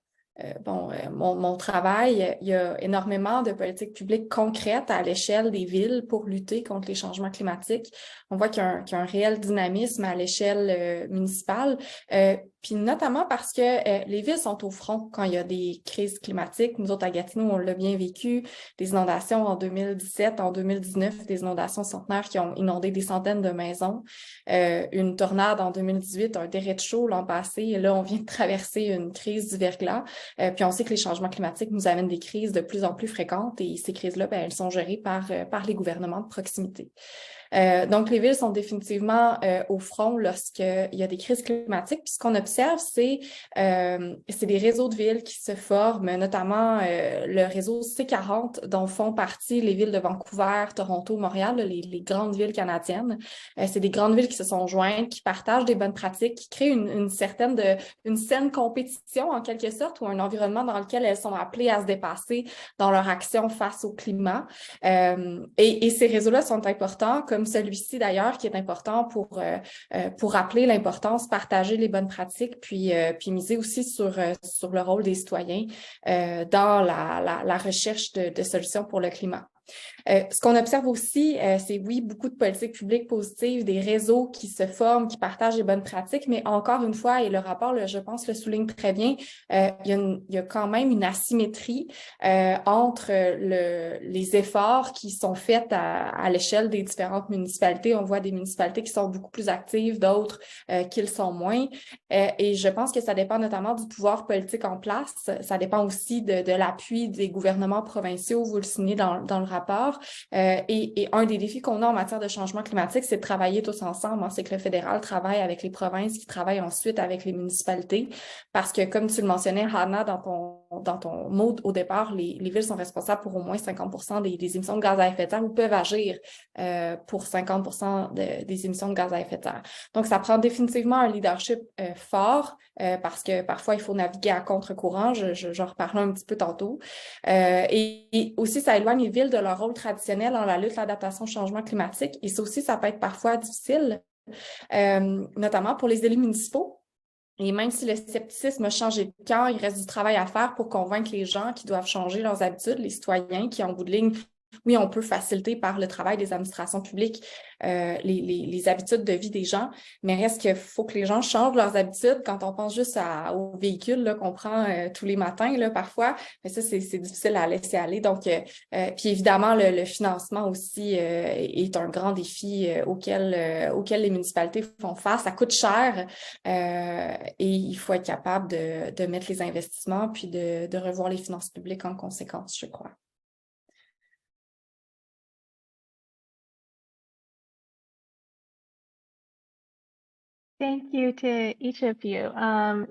mon travail, il y a énormément de politiques publiques concrètes à l'échelle des villes pour lutter contre les changements climatiques. On voit qu'il y a un réel dynamisme à l'échelle municipale. puis notamment parce que les villes sont au front quand il y a des crises climatiques. Nous autres, à Gatineau, on l'a bien vécu, des inondations en 2017, en 2019, des inondations centenaires qui ont inondé des centaines de maisons, une tornade en 2018, un derecho l'an passé, et là, on vient de traverser une crise du verglas, puis on sait que les changements climatiques nous amènent des crises de plus en plus fréquentes, et ces crises-là, elles sont gérées par les gouvernements de proximité. Donc, les villes sont définitivement au front lorsqu'il y a des crises climatiques. Puis ce qu'on observe, c'est des réseaux de villes qui se forment, notamment le réseau C40, dont font partie les villes de Vancouver, Toronto, Montréal, les grandes villes canadiennes. C'est des grandes villes qui se sont jointes, qui partagent des bonnes pratiques, qui créent une saine compétition, en quelque sorte, ou un environnement dans lequel elles sont appelées à se dépasser dans leur action face au climat. Et ces réseaux-là sont importants, comme celui-ci d'ailleurs, qui est important pour rappeler l'importance, partager les bonnes pratiques, puis miser aussi sur le rôle des citoyens dans la recherche de solutions pour le climat. Ce qu'on observe aussi, c'est oui, beaucoup de politiques publiques positives, des réseaux qui se forment, qui partagent les bonnes pratiques, mais encore une fois, et le rapport, je pense, le souligne très bien, il y a quand même une asymétrie entre les efforts qui sont faits à l'échelle des différentes municipalités. On voit des municipalités qui sont beaucoup plus actives, d'autres qui le sont moins. Et je pense que ça dépend notamment du pouvoir politique en place. Ça dépend aussi de l'appui des gouvernements provinciaux, vous le signez dans le rapport. Et un des défis qu'on a en matière de changement climatique, c'est de travailler tous ensemble. C'est que le fédéral travaille avec les provinces qui travaillent ensuite avec les municipalités parce que, comme tu le mentionnais, Hannah, dans ton mot au départ, les villes sont responsables pour au moins 50% des émissions de gaz à effet de serre ou peuvent agir pour 50% des émissions de gaz à effet de serre. Donc, ça prend définitivement un leadership fort parce que parfois, il faut naviguer à contre-courant. J'en reparlerai un petit peu tantôt. Et aussi, ça éloigne les villes de leur rôle traditionnel dans la lutte à l'adaptation au changement climatique. Et ça aussi, ça peut être parfois difficile, notamment pour les élus municipaux. Et même si le scepticisme a changé de camp, il reste du travail à faire pour convaincre les gens qui doivent changer leurs habitudes, les citoyens qui, en bout de ligne, oui, on peut faciliter par le travail des administrations publiques les habitudes de vie des gens, mais reste qu'il faut que les gens changent leurs habitudes. Quand on pense juste aux véhicules là, qu'on prend tous les matins, là, parfois, mais ça, c'est difficile à laisser aller. Donc, puis évidemment, le financement aussi est un grand défi auquel les municipalités font face. Ça coûte cher et il faut être capable de mettre les investissements puis de revoir les finances publiques en conséquence, je crois. Thank you to each of you.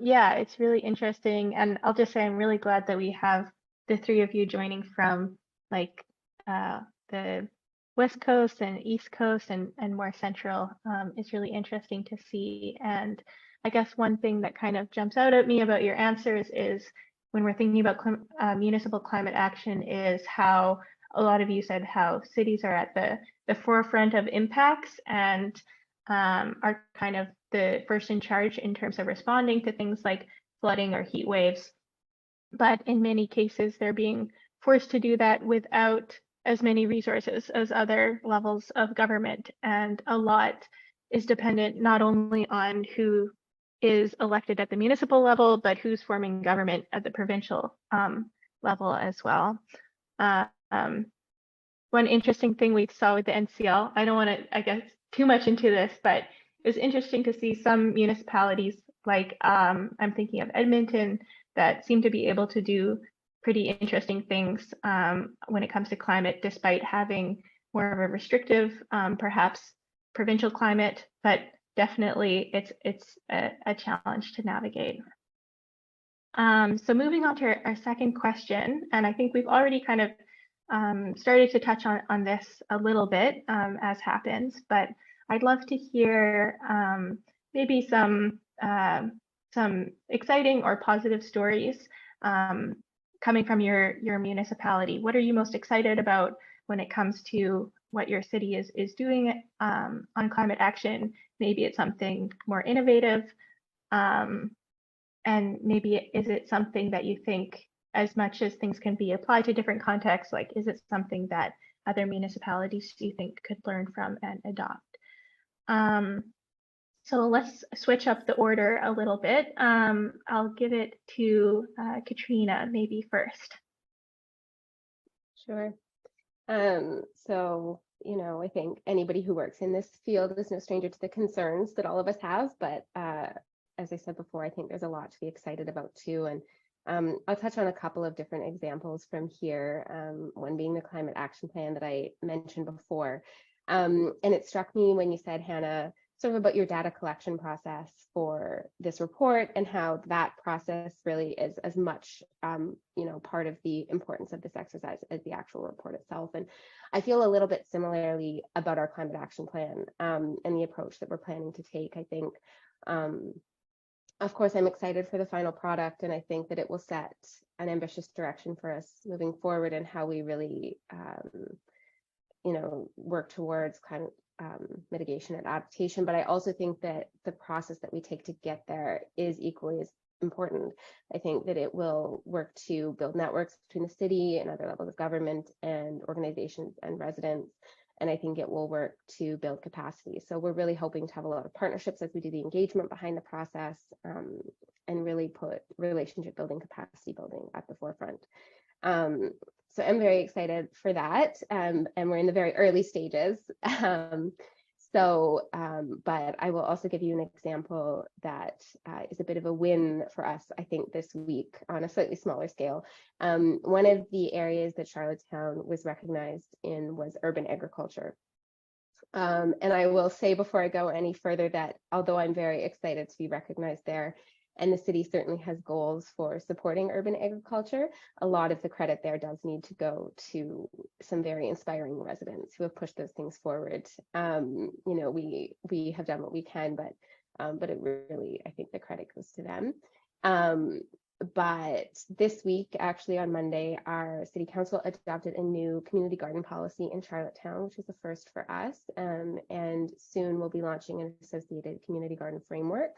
Yeah, it's really interesting. And I'll just say I'm really glad that we have the three of you joining from like the West Coast and East Coast and more central. It's really interesting to see. And I guess one thing that kind of jumps out at me about your answers is when we're thinking about municipal climate action is how a lot of you said how cities are at the forefront of impacts and are kind of the first in charge in terms of responding to things like flooding or heat waves. But in many cases, they're being forced to do that without as many resources as other levels of government. And a lot is dependent not only on who is elected at the municipal level, but who's forming government at the provincial level as well. One interesting thing we saw with the NCL, I don't want to, I guess, too much into this, but it was interesting to see some municipalities like I'm thinking of Edmonton that seem to be able to do pretty interesting things when it comes to climate, despite having more of a restrictive, perhaps provincial climate, but definitely it's a challenge to navigate. So moving on to our second question, and I think we've already kind of started to touch on this a little bit as happens, but I'd love to hear maybe some exciting or positive stories coming from your municipality. What are you most excited about when it comes to what your city is doing on climate action? Maybe it's something more innovative, and maybe is it something that you think, as much as things can be applied to different contexts, like is it something that other municipalities do you think could learn from and adopt? So let's switch up the order a little bit. I'll give it to Katrina maybe first. Sure. So, I think anybody who works in this field is no stranger to the concerns that all of us have, but as I said before, I think there's a lot to be excited about too. And I'll touch on a couple of different examples from here, one being the climate action plan that I mentioned before. And it struck me when you said, Hannah, sort of about your data collection process for this report and how that process really is as much, part of the importance of this exercise as the actual report itself. And I feel a little bit similarly about our climate action plan and the approach that we're planning to take. I think, of course, I'm excited for the final product, and I think that it will set an ambitious direction for us moving forward and how we really, work towards climate mitigation and adaptation. But I also think that the process that we take to get there is equally as important. I think that it will work to build networks between the city and other levels of government and organizations and residents. And I think it will work to build capacity. So we're really hoping to have a lot of partnerships as we do the engagement behind the process and really put relationship building, capacity building at the forefront. So I'm very excited for that. And we're in the very early stages. But I will also give you an example that is a bit of a win for us, I think, this week on a slightly smaller scale. One of the areas that Charlottetown was recognized in was urban agriculture. And I will say before I go any further that although I'm very excited to be recognized there, and the city certainly has goals for supporting urban agriculture, a lot of the credit there does need to go to some very inspiring residents who have pushed those things forward. We have done what we can, but it really, I think the credit goes to them. But this week, actually on Monday, our city council adopted a new community garden policy in Charlottetown, which is a first for us. And soon we'll be launching an associated community garden framework.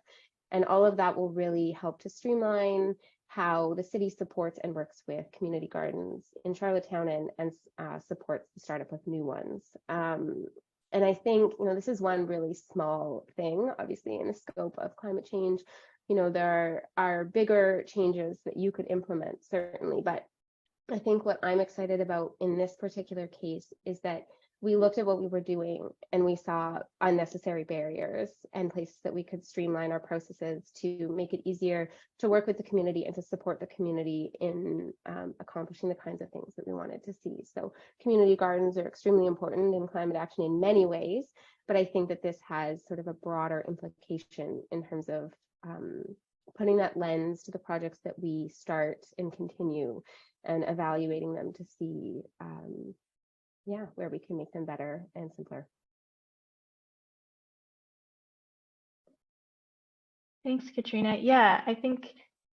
And all of that will really help to streamline how the city supports and works with community gardens in Charlottetown and supports the startup of new ones. And I think, this is one really small thing, obviously, in the scope of climate change. There are bigger changes that you could implement, certainly. But I think what I'm excited about in this particular case is that we looked at what we were doing and we saw unnecessary barriers and places that we could streamline our processes to make it easier to work with the community and to support the community in accomplishing the kinds of things that we wanted to see. So community gardens are extremely important in climate action in many ways, but I think that this has sort of a broader implication in terms of putting that lens to the projects that we start and continue and evaluating them to see where we can make them better and simpler. Thanks, Katrina. Yeah, I think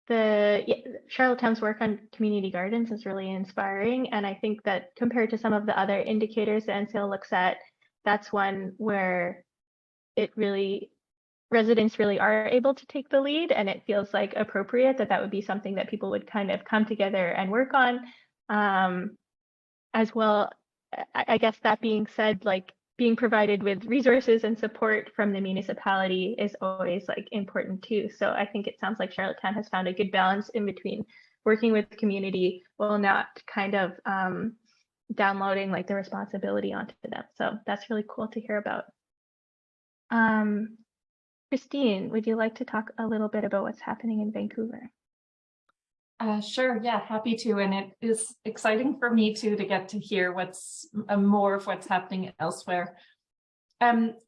Charlottetown's work on community gardens is really inspiring. And I think that compared to some of the other indicators that NCL looks at, that's one where residents really are able to take the lead, and it feels like appropriate that would be something that people would kind of come together and work on. As well, I guess that being said, like being provided with resources and support from the municipality is always like important too. So I think it sounds like Charlottetown has found a good balance in between working with the community while not kind of downloading like the responsibility onto them. So that's really cool to hear about. Christine, would you like to talk a little bit about what's happening in Vancouver? Sure, yeah, happy to. And it is exciting for me too to get to hear what's more of what's happening elsewhere.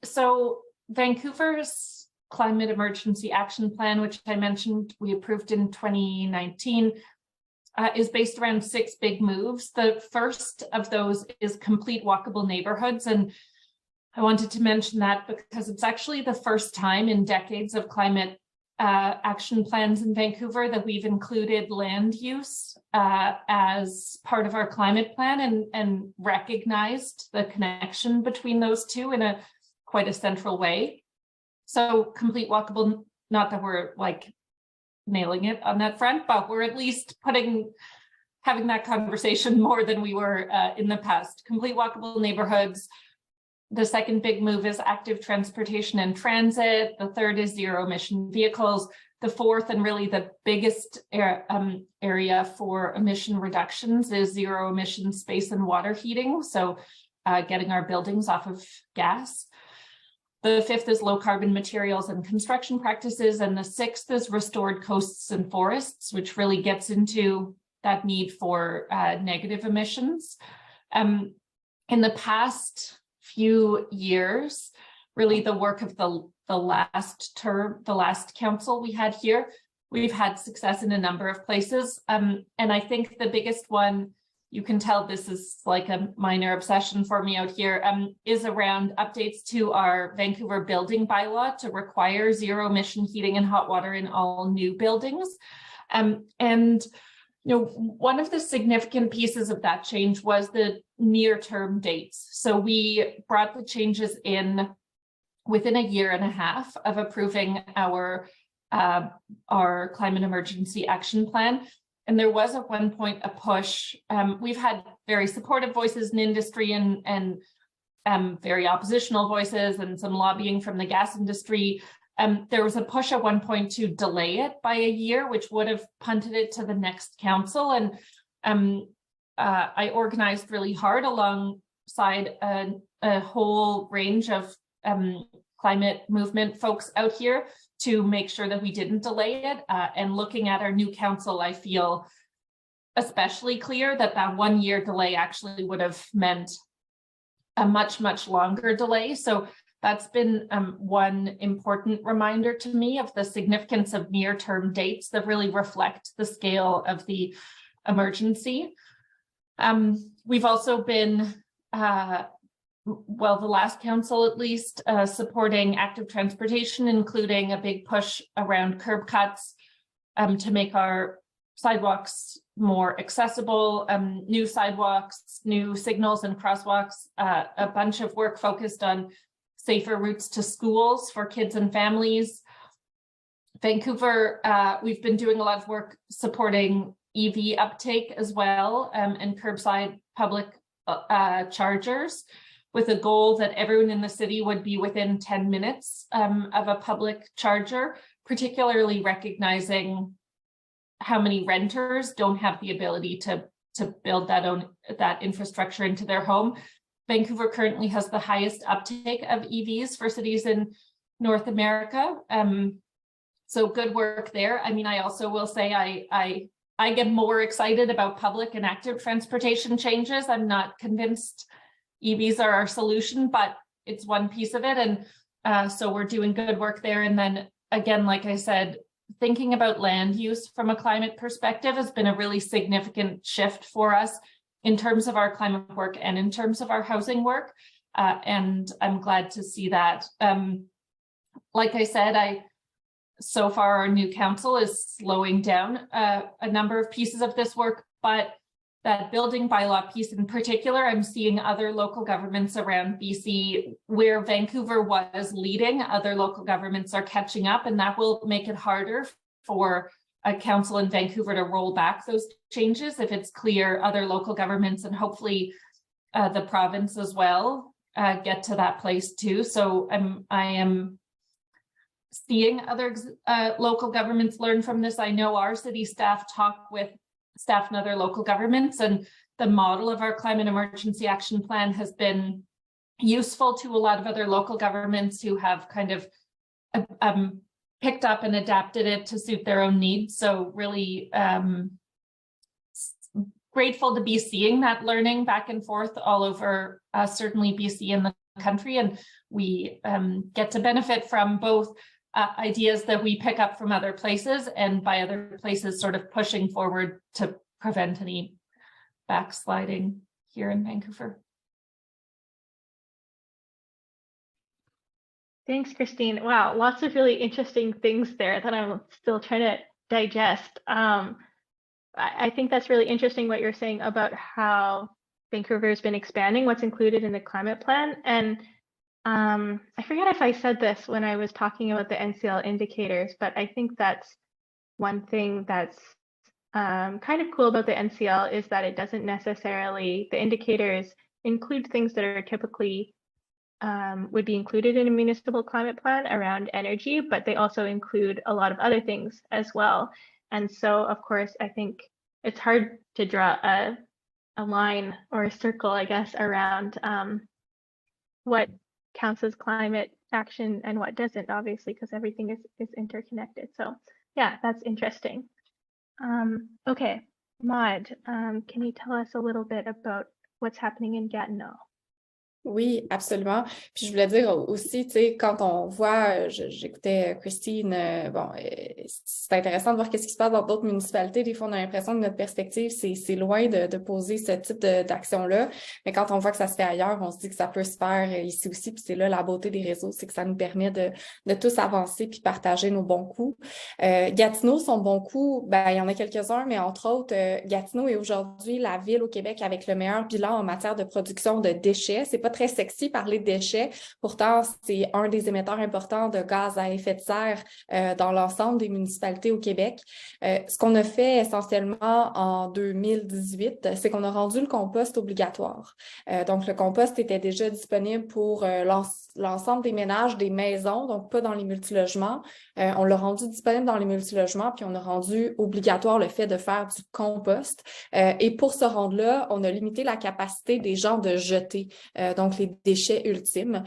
So Vancouver's Climate Emergency Action Plan, which I mentioned we approved in 2019, is based around 6 big moves. The first of those is complete walkable neighborhoods. And I wanted to mention that because it's actually the first time in decades of climate action plans in Vancouver that we've included land use as part of our climate plan and recognized the connection between those two in quite a central way. So complete walkable, not that we're like nailing it on that front, but we're at least having that conversation more than we were in the past. Complete walkable neighborhoods, The second big move is active transportation and transit. The third is zero emission vehicles. The fourth, and really the biggest area for emission reductions, is zero emission space and water heating. So getting our buildings off of gas. The fifth is low carbon materials and construction practices. And the sixth is restored coasts and forests, which really gets into that need for negative emissions. In the past few years, really the work of the last council we had here, we've had success in a number of places. And I think the biggest one, you can tell this is like a minor obsession for me out here, is around updates to our Vancouver building bylaw to require zero emission heating and hot water in all new buildings. And one of the significant pieces of that change was the near-term dates. So we brought the changes in within a year and a half of approving our climate emergency action plan. And there was at one point a push. We've had very supportive voices in industry and very oppositional voices and some lobbying from the gas industry. There was a push at one point to delay it by a year, which would have punted it to the next council. And I organized really hard alongside a whole range of climate movement folks out here to make sure that we didn't delay it. And looking at our new council, I feel especially clear that that 1 year delay actually would have meant a much, much longer delay. So that's been one important reminder to me of the significance of near-term dates that really reflect the scale of the emergency. We've also been, well, the last council at least, supporting active transportation, including a big push around curb cuts to make our sidewalks more accessible, new sidewalks, new signals and crosswalks, a bunch of work focused on safer routes to schools for kids and families. Vancouver, we've been doing a lot of work supporting EV uptake as well, and curbside public chargers, with a goal that everyone in the city would be within 10 minutes of a public charger, particularly recognizing how many renters don't have the ability to build that infrastructure into their home. Vancouver currently has the highest uptake of EVs for cities in North America. So good work there. I mean, I also will say I get more excited about public and active transportation changes. I'm not convinced EVs are our solution, but it's one piece of it. And so we're doing good work there. And then again, like I said, thinking about land use from a climate perspective has been a really significant shift for us in terms of our climate work and in terms of our housing work. And I'm glad to see that. Like I said, so far our new council is slowing down a number of pieces of this work, but that building bylaw piece in particular, I'm seeing other local governments around BC where Vancouver was leading, other local governments are catching up, and that will make it harder for a council in Vancouver to roll back those changes if it's clear other local governments and hopefully the province as well get to that place too. So I am seeing other local governments learn from this. I know our city staff talk with staff in other local governments, and the model of our climate emergency action plan has been useful to a lot of other local governments who have kind of picked up and adapted it to suit their own needs. So really grateful to be seeing that learning back and forth all over certainly BC and the country, and we get to benefit from both ideas that we pick up from other places, and by other places sort of pushing forward to prevent any backsliding here in Vancouver. Thanks, Christine. Wow, lots of really interesting things there that I'm still trying to digest. I think that's really interesting what you're saying about how Vancouver has been expanding what's included in the climate plan. And I forget if I said this when I was talking about the NCL indicators, but I think that's one thing that's kind of cool about the NCL is that it doesn't necessarily, the indicators include things that are typically would be included in a municipal climate plan around energy, but they also include a lot of other things as well. And so, of course, I think it's hard to draw a line or a circle, I guess, around what counts as climate action and what doesn't, obviously, because everything is interconnected. So yeah, that's interesting. Okay, Maud, can you tell us a little bit about what's happening in Gatineau? Oui, absolument. Puis je voulais dire aussi, tu sais, quand on voit, j'écoutais Christine, bon, c'est intéressant de voir qu'est-ce qui se passe dans d'autres municipalités. Des fois, on a l'impression que notre perspective, c'est loin de poser ce type d'action-là. Mais quand on voit que ça se fait ailleurs, on se dit que ça peut se faire ici aussi. Puis c'est là la beauté des réseaux, c'est que ça nous permet de tous avancer puis partager nos bons coups. Gatineau, son bon coup, ben, il y en a quelques-uns, mais entre autres, Gatineau est aujourd'hui la ville au Québec avec le meilleur bilan en matière de production de déchets. C'est pas très sexy parler de déchets. Pourtant, c'est un des émetteurs importants de gaz à effet de serre dans l'ensemble des municipalités au Québec. Ce qu'on a fait essentiellement en 2018, c'est qu'on a rendu le compost obligatoire. Donc, le compost était déjà disponible pour l'ensemble des ménages, des maisons, donc pas dans les multilogements. On l'a rendu disponible dans les multilogements, puis on a rendu obligatoire le fait de faire du compost. Et pour ce rendre-là, on a limité la capacité des gens de jeter. Donc les déchets ultimes.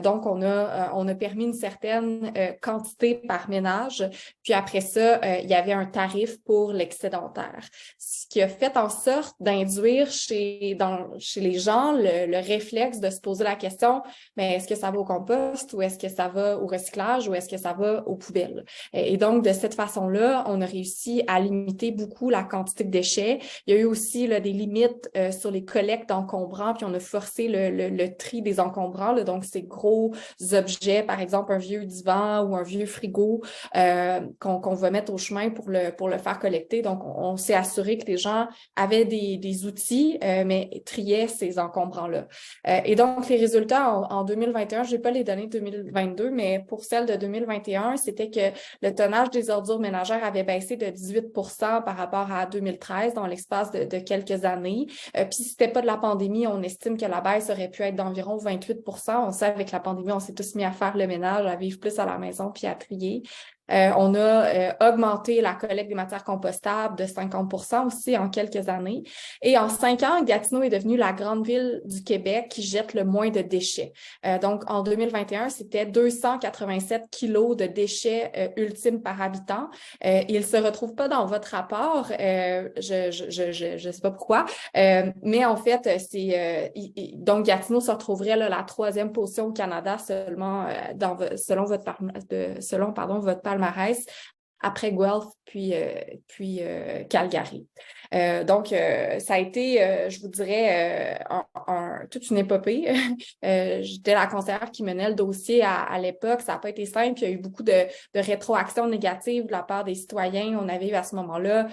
Donc, on a permis une certaine quantité par ménage. Puis après ça, il y avait un tarif pour l'excédentaire. Ce qui a fait en sorte d'induire chez les gens le réflexe de se poser la question, mais est-ce que ça va au compost ou est-ce que ça va au recyclage ou est-ce que ça va aux poubelles? Et donc, de cette façon-là, on a réussi à limiter beaucoup la quantité de déchets. Il y a eu aussi là, des limites sur les collectes d'encombrants, puis on a forcé le tri des encombrants, là, donc ces gros objets, par exemple un vieux divan ou un vieux frigo qu'on va mettre au chemin pour le faire collecter. Donc, on s'est assuré que les gens avaient des outils, mais triaient ces encombrants-là. Et donc, les résultats en 2021, je n'ai pas les données de 2022, mais pour celles de 2021, c'était que le tonnage des ordures ménagères avait baissé de 18% par rapport à 2013 dans l'espace de quelques années. Puis, si c'était pas de la pandémie, on estime que la baisse aurait pu être d'environ 28%. On sait avec la pandémie, on s'est tous mis à faire le ménage, à vivre plus à la maison puis à trier. On a augmenté la collecte des matières compostables de 50% aussi en quelques années. Et en 5 ans, Gatineau est devenue la grande ville du Québec qui jette le moins de déchets. Donc, en 2021, c'était 287 kilos de déchets ultimes par habitant. Il ne se retrouve pas dans votre rapport. Je sais pas pourquoi. Mais en fait, donc Gatineau se retrouverait là, la 3e position au Canada seulement selon votre palmarès, après Guelph puis Calgary. Donc, ça a été, je vous dirais, toute une épopée. J'étais la conseillère qui menait le dossier à l'époque. Ça n'a pas été simple. Il y a eu beaucoup de rétroactions négatives de la part des citoyens. On avait eu à ce moment-là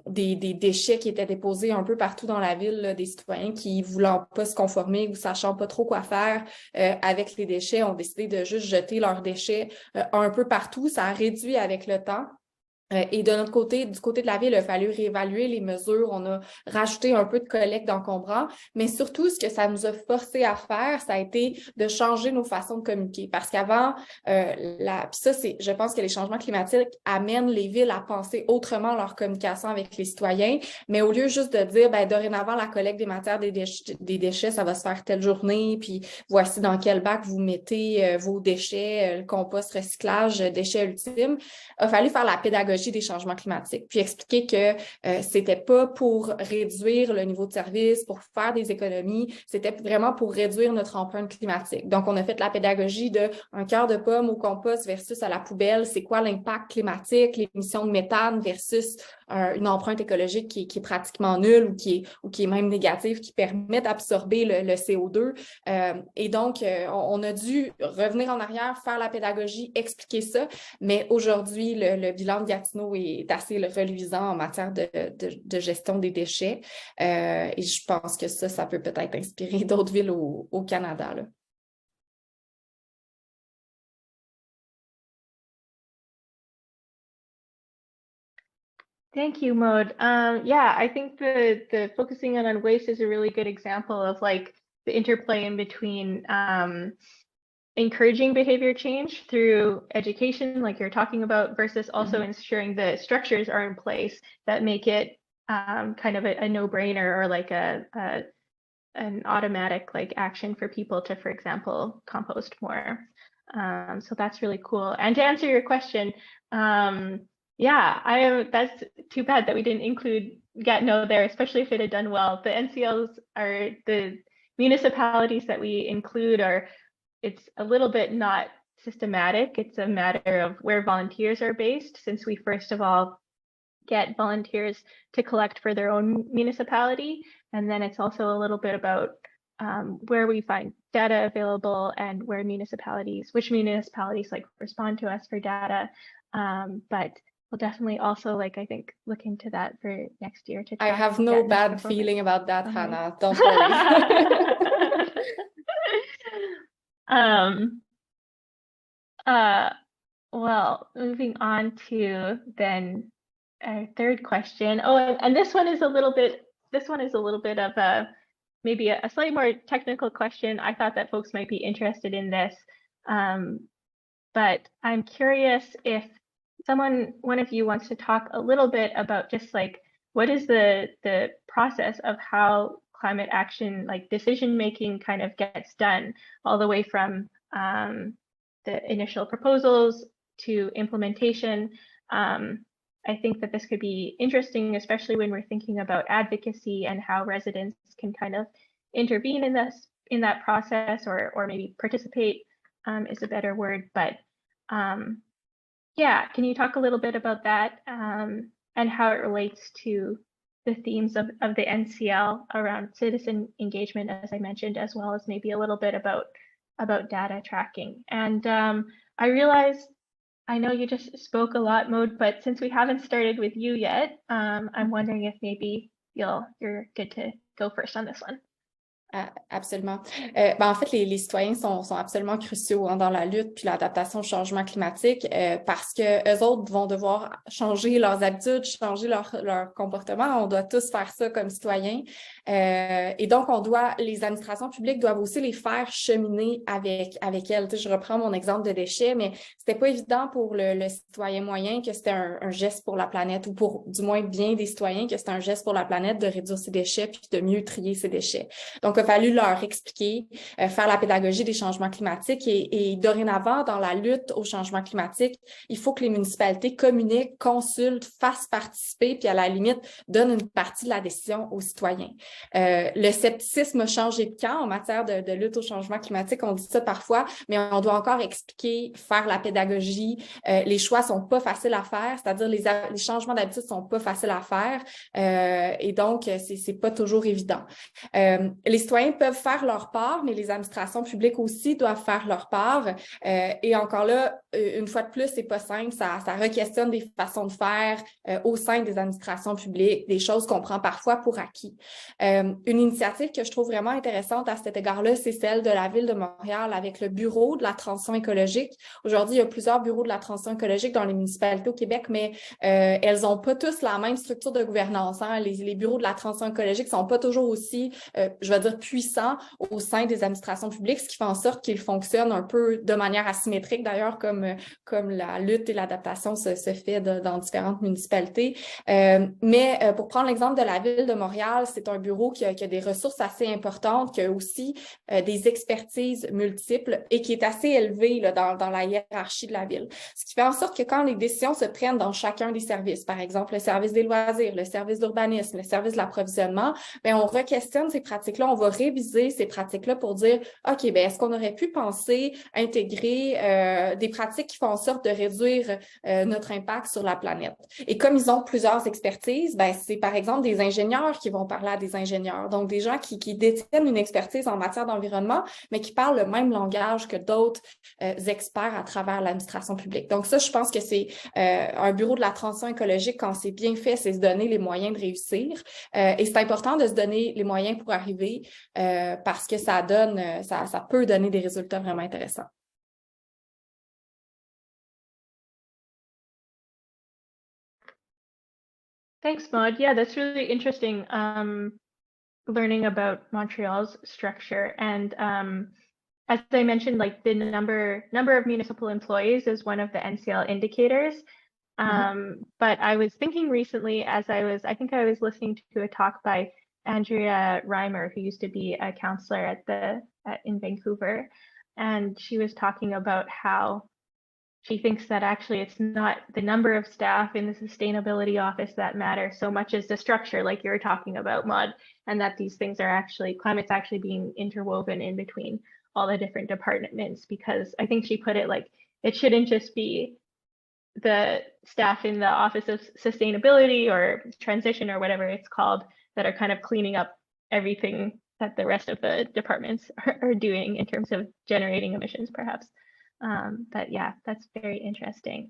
des déchets qui étaient déposés un peu partout dans la ville, là, des citoyens qui, voulant pas se conformer ou sachant pas trop quoi faire avec les déchets, ont décidé de juste jeter leurs déchets un peu partout. Ça a réduit avec le temps. Et de notre côté, du côté de la ville, il a fallu réévaluer les mesures. On a rajouté un peu de collecte d'encombrants, mais surtout, ce que ça nous a forcé à faire, ça a été de changer nos façons de communiquer. Parce qu'avant, puis ça, je pense que les changements climatiques amènent les villes à penser autrement leur communication avec les citoyens, mais au lieu juste de dire, ben dorénavant, la collecte des matières des déchets, ça va se faire telle journée, puis voici dans quel bac vous mettez vos déchets, le compost, recyclage, déchets ultimes, il a fallu faire la pédagogie des changements climatiques, puis expliquer que c'était pas pour réduire le niveau de service, pour faire des économies, c'était vraiment pour réduire notre empreinte climatique. Donc, on a fait la pédagogie de un cœur de pomme au compost versus à la poubelle, c'est quoi l'impact climatique, l'émission de méthane versus une empreinte écologique qui est pratiquement nulle ou qui est même négative, qui permet d'absorber le CO2. Et donc, on a dû revenir en arrière, faire la pédagogie, expliquer ça, mais aujourd'hui, le bilan de Gatineau est assez reluisant en matière de gestion des déchets. Et je pense que ça peut peut-être inspirer d'autres villes au Canada, là. Thank you, Maud. Yeah, I think the focusing on waste is a really good example of like the interplay in between encouraging behavior change through education, like you're talking about, versus also ensuring the structures are in place that make it kind of a no-brainer or like an automatic like action for people to, for example, compost more. So that's really cool. And to answer your question, yeah, that's too bad that we didn't include Gatineau there, especially if it had done well. The NCLs are the municipalities that we include it's a little bit not systematic. It's a matter of where volunteers are based, since we first of all get volunteers to collect for their own municipality. And then it's also a little bit about where we find data available and which municipalities like respond to us for data. But we'll definitely also I think look into that for next year. I have no bad feeling about that, Hannah. Don't worry. Well, moving on to then our third question. Oh, and this one is a little bit of maybe a slightly more technical question. I thought that folks might be interested in this. But I'm curious if one of you wants to talk a little bit about just what is the process of how climate action, decision making, kind of gets done, all the way from the initial proposals to implementation. I think that this could be interesting, especially when we're thinking about advocacy and how residents can kind of intervene in that process, or maybe participate is a better word. But yeah, can you talk a little bit about that and how it relates to the themes of the NCL around citizen engagement, as I mentioned, as well as maybe a little bit about data tracking? And I know you just spoke a lot, Maud, but since we haven't started with you yet, I'm wondering if maybe you're good to go first on this one. Absolument. En fait, les citoyens sont absolument cruciaux dans la lutte puis l'adaptation au changement climatique parce que eux autres vont devoir changer leurs habitudes, changer leur comportement. On doit tous faire ça comme citoyens. Et donc, les administrations publiques doivent aussi les faire cheminer avec elles. Tu sais, je reprends mon exemple de déchets, mais c'était pas évident pour le citoyen moyen que c'était un geste pour la planète, ou pour du moins bien des citoyens que c'était un geste pour la planète de réduire ses déchets puis de mieux trier ses déchets. Donc, il a fallu leur expliquer, faire la pédagogie des changements climatiques et dorénavant, dans la lutte au changement climatique, il faut que les municipalités communiquent, consultent, fassent participer, puis à la limite, donnent une partie de la décision aux citoyens. Le scepticisme a changé de camp en matière de lutte au changement climatique. On dit ça parfois, mais on doit encore expliquer, faire la pédagogie. Les choix sont pas faciles à faire, c'est-à-dire les changements d'habitude sont pas faciles à faire et donc, c'est pas toujours évident. Les citoyens peuvent faire leur part, mais les administrations publiques aussi doivent faire leur part. Et encore là, une fois de plus, c'est pas simple. Ça re-questionne des façons de faire au sein des administrations publiques, des choses qu'on prend parfois pour acquis. Une initiative que je trouve vraiment intéressante à cet égard-là, c'est celle de la Ville de Montréal avec le Bureau de la transition écologique. Aujourd'hui, il y a plusieurs bureaux de la transition écologique dans les municipalités au Québec, mais elles n'ont pas tous la même structure de gouvernance. Hein. Les bureaux de la transition écologique ne sont pas toujours aussi, je vais dire, puissants au sein des administrations publiques, ce qui fait en sorte qu'ils fonctionnent un peu de manière asymétrique, d'ailleurs, comme la lutte et l'adaptation se fait dans différentes municipalités. Mais pour prendre l'exemple de la Ville de Montréal, c'est un bureau qui a des ressources assez importantes, qui a aussi des expertises multiples et qui est assez élevé là, dans la hiérarchie de la Ville. Ce qui fait en sorte que quand les décisions se prennent dans chacun des services, par exemple le service des loisirs, le service d'urbanisme, le service de l'approvisionnement, bien, on re-questionne ces pratiques-là, on va réviser ces pratiques-là pour dire, OK, bien, est-ce qu'on aurait pu penser intégrer des pratiques qui font en sorte de réduire notre impact sur la planète? Et comme ils ont plusieurs expertises, bien, c'est par exemple des ingénieurs qui vont parler à des ingénieurs, donc des gens qui détiennent une expertise en matière d'environnement, mais qui parlent le même langage que d'autres experts à travers l'administration publique. Donc ça, je pense que c'est un bureau de la transition écologique, quand c'est bien fait, c'est se donner les moyens de réussir. Et c'est important de se donner les moyens pour arriver parce que ça peut donner des résultats vraiment intéressants. Thanks, Maud. Yeah, that's really interesting. learning about Montreal's structure. And as I mentioned, like the number of municipal employees is one of the NCL indicators. But I was thinking recently, I think I was listening to a talk by Andrea Reimer, who used to be a counselor in Vancouver, and she was talking about how she thinks that actually it's not the number of staff in the sustainability office that matter so much as the structure, like you were talking about, Maud, and that these things are climate's actually being interwoven in between all the different departments, because I think she put it like, it shouldn't just be the staff in the Office of Sustainability or Transition or whatever it's called that are kind of cleaning up everything that the rest of the departments are doing in terms of generating emissions, perhaps. But yeah, that's very interesting.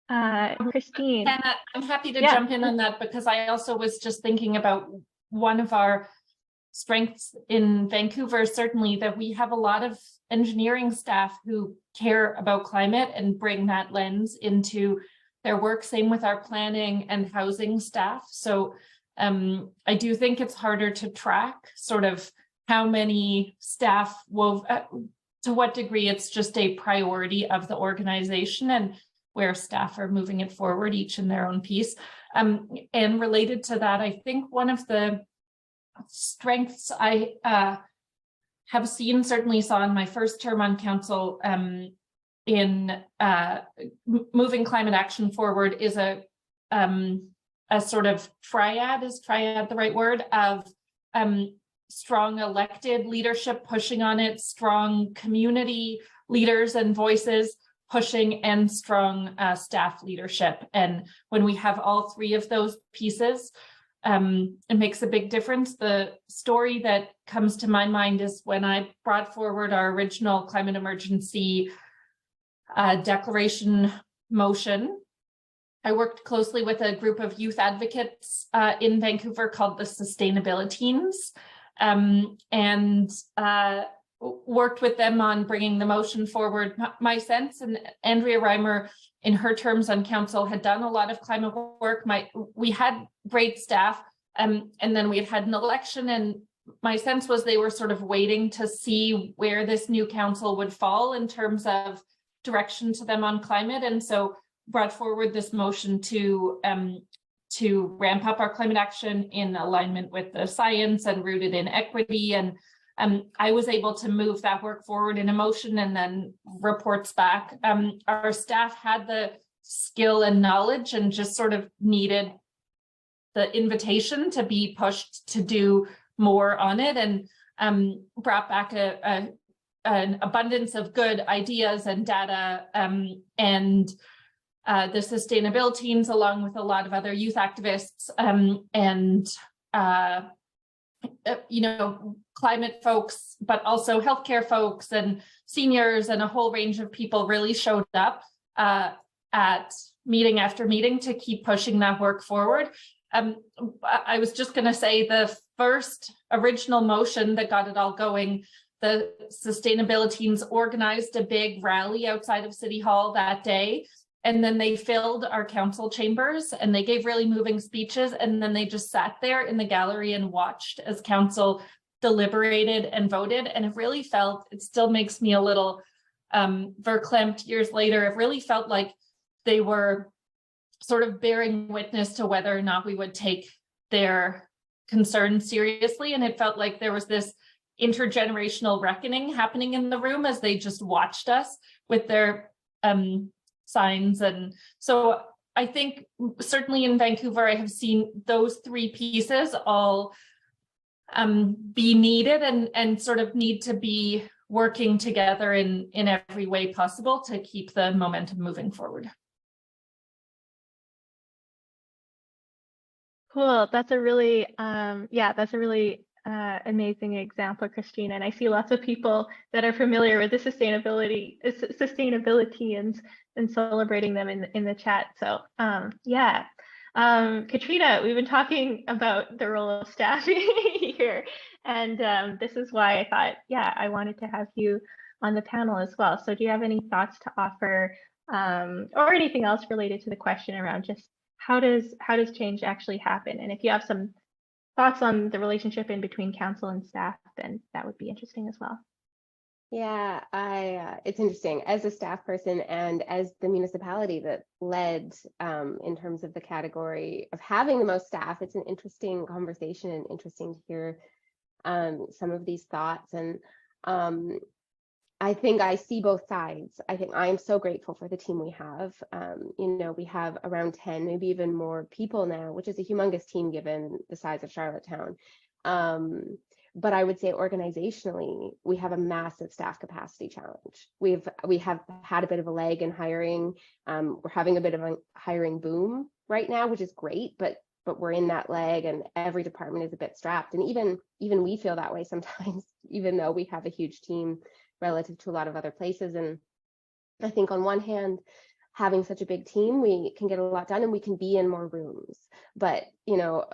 Christine. Hannah, I'm happy to jump in on that, because I also was just thinking about one of our strengths in Vancouver, certainly, that we have a lot of engineering staff who care about climate and bring that lens into their work. Same with our planning and housing staff. So I do think it's harder to track sort of how many staff will, to what degree it's just a priority of the organization and where staff are moving it forward, each in their own piece. And related to that, I think one of the strengths I have seen, certainly saw in my first term on council, in moving climate action forward is a sort of triad, is triad the right word, of strong elected leadership pushing on it, strong community leaders and voices pushing, and strong staff leadership. And when we have all three of those pieces, it makes a big difference. The story that comes to my mind is when I brought forward our original climate emergency declaration motion. I worked closely with a group of youth advocates in Vancouver called the Sustainability Teams, and worked with them on bringing the motion forward. My sense, and Andrea Reimer in her terms on council had done a lot of climate work. We had great staff, and then we had an election, and my sense was they were sort of waiting to see where this new council would fall in terms of direction to them on climate, and so brought forward this motion to ramp up our climate action in alignment with the science and rooted in equity. And I was able to move that work forward in a motion and then reports back. Our staff had the skill and knowledge and just sort of needed the invitation to be pushed to do more on it, and brought back an abundance of good ideas and data, and the sustainability teams, along with a lot of other youth activists, and climate folks, but also healthcare folks and seniors, and a whole range of people really showed up at meeting after meeting to keep pushing that work forward. I was just going to say the first original motion that got it all going, the sustainability teams organized a big rally outside of City Hall that day. And then they filled our council chambers and they gave really moving speeches. And then they just sat there in the gallery and watched as council deliberated and voted. And it really felt, it still makes me a little verklempt years later. It really felt like they were sort of bearing witness to whether or not we would take their concerns seriously. And it felt like there was this intergenerational reckoning happening in the room as they just watched us with their signs. And so I think certainly in Vancouver, I have seen those three pieces all be needed and sort of need to be working together in every way possible to keep the momentum moving forward. Cool. That's a really, amazing example, Christine. And I see lots of people that are familiar with the sustainability and celebrating them in the chat. So Katrina, we've been talking about the role of staff here, and this is why I thought, I wanted to have you on the panel as well. So do you have any thoughts to offer, or anything else related to the question around just how does change actually happen? And if you have some thoughts on the relationship in between council and staff, then that would be interesting as well. Yeah, it's interesting as a staff person and as the municipality that led in terms of the category of having the most staff. It's an interesting conversation and interesting to hear some of these thoughts. And I think I see both sides. I think I'm so grateful for the team we have. You know, we have around 10, maybe even more people now, which is a humongous team given the size of Charlottetown. But I would say organizationally, we have a massive staff capacity challenge. We have had a bit of a lag in hiring. We're having a bit of a hiring boom right now, which is great, but we're in that lag and every department is a bit strapped. And even we feel that way sometimes, even though we have a huge team relative to a lot of other places. And I think on one hand, having such a big team, we can get a lot done and we can be in more rooms. But, you know,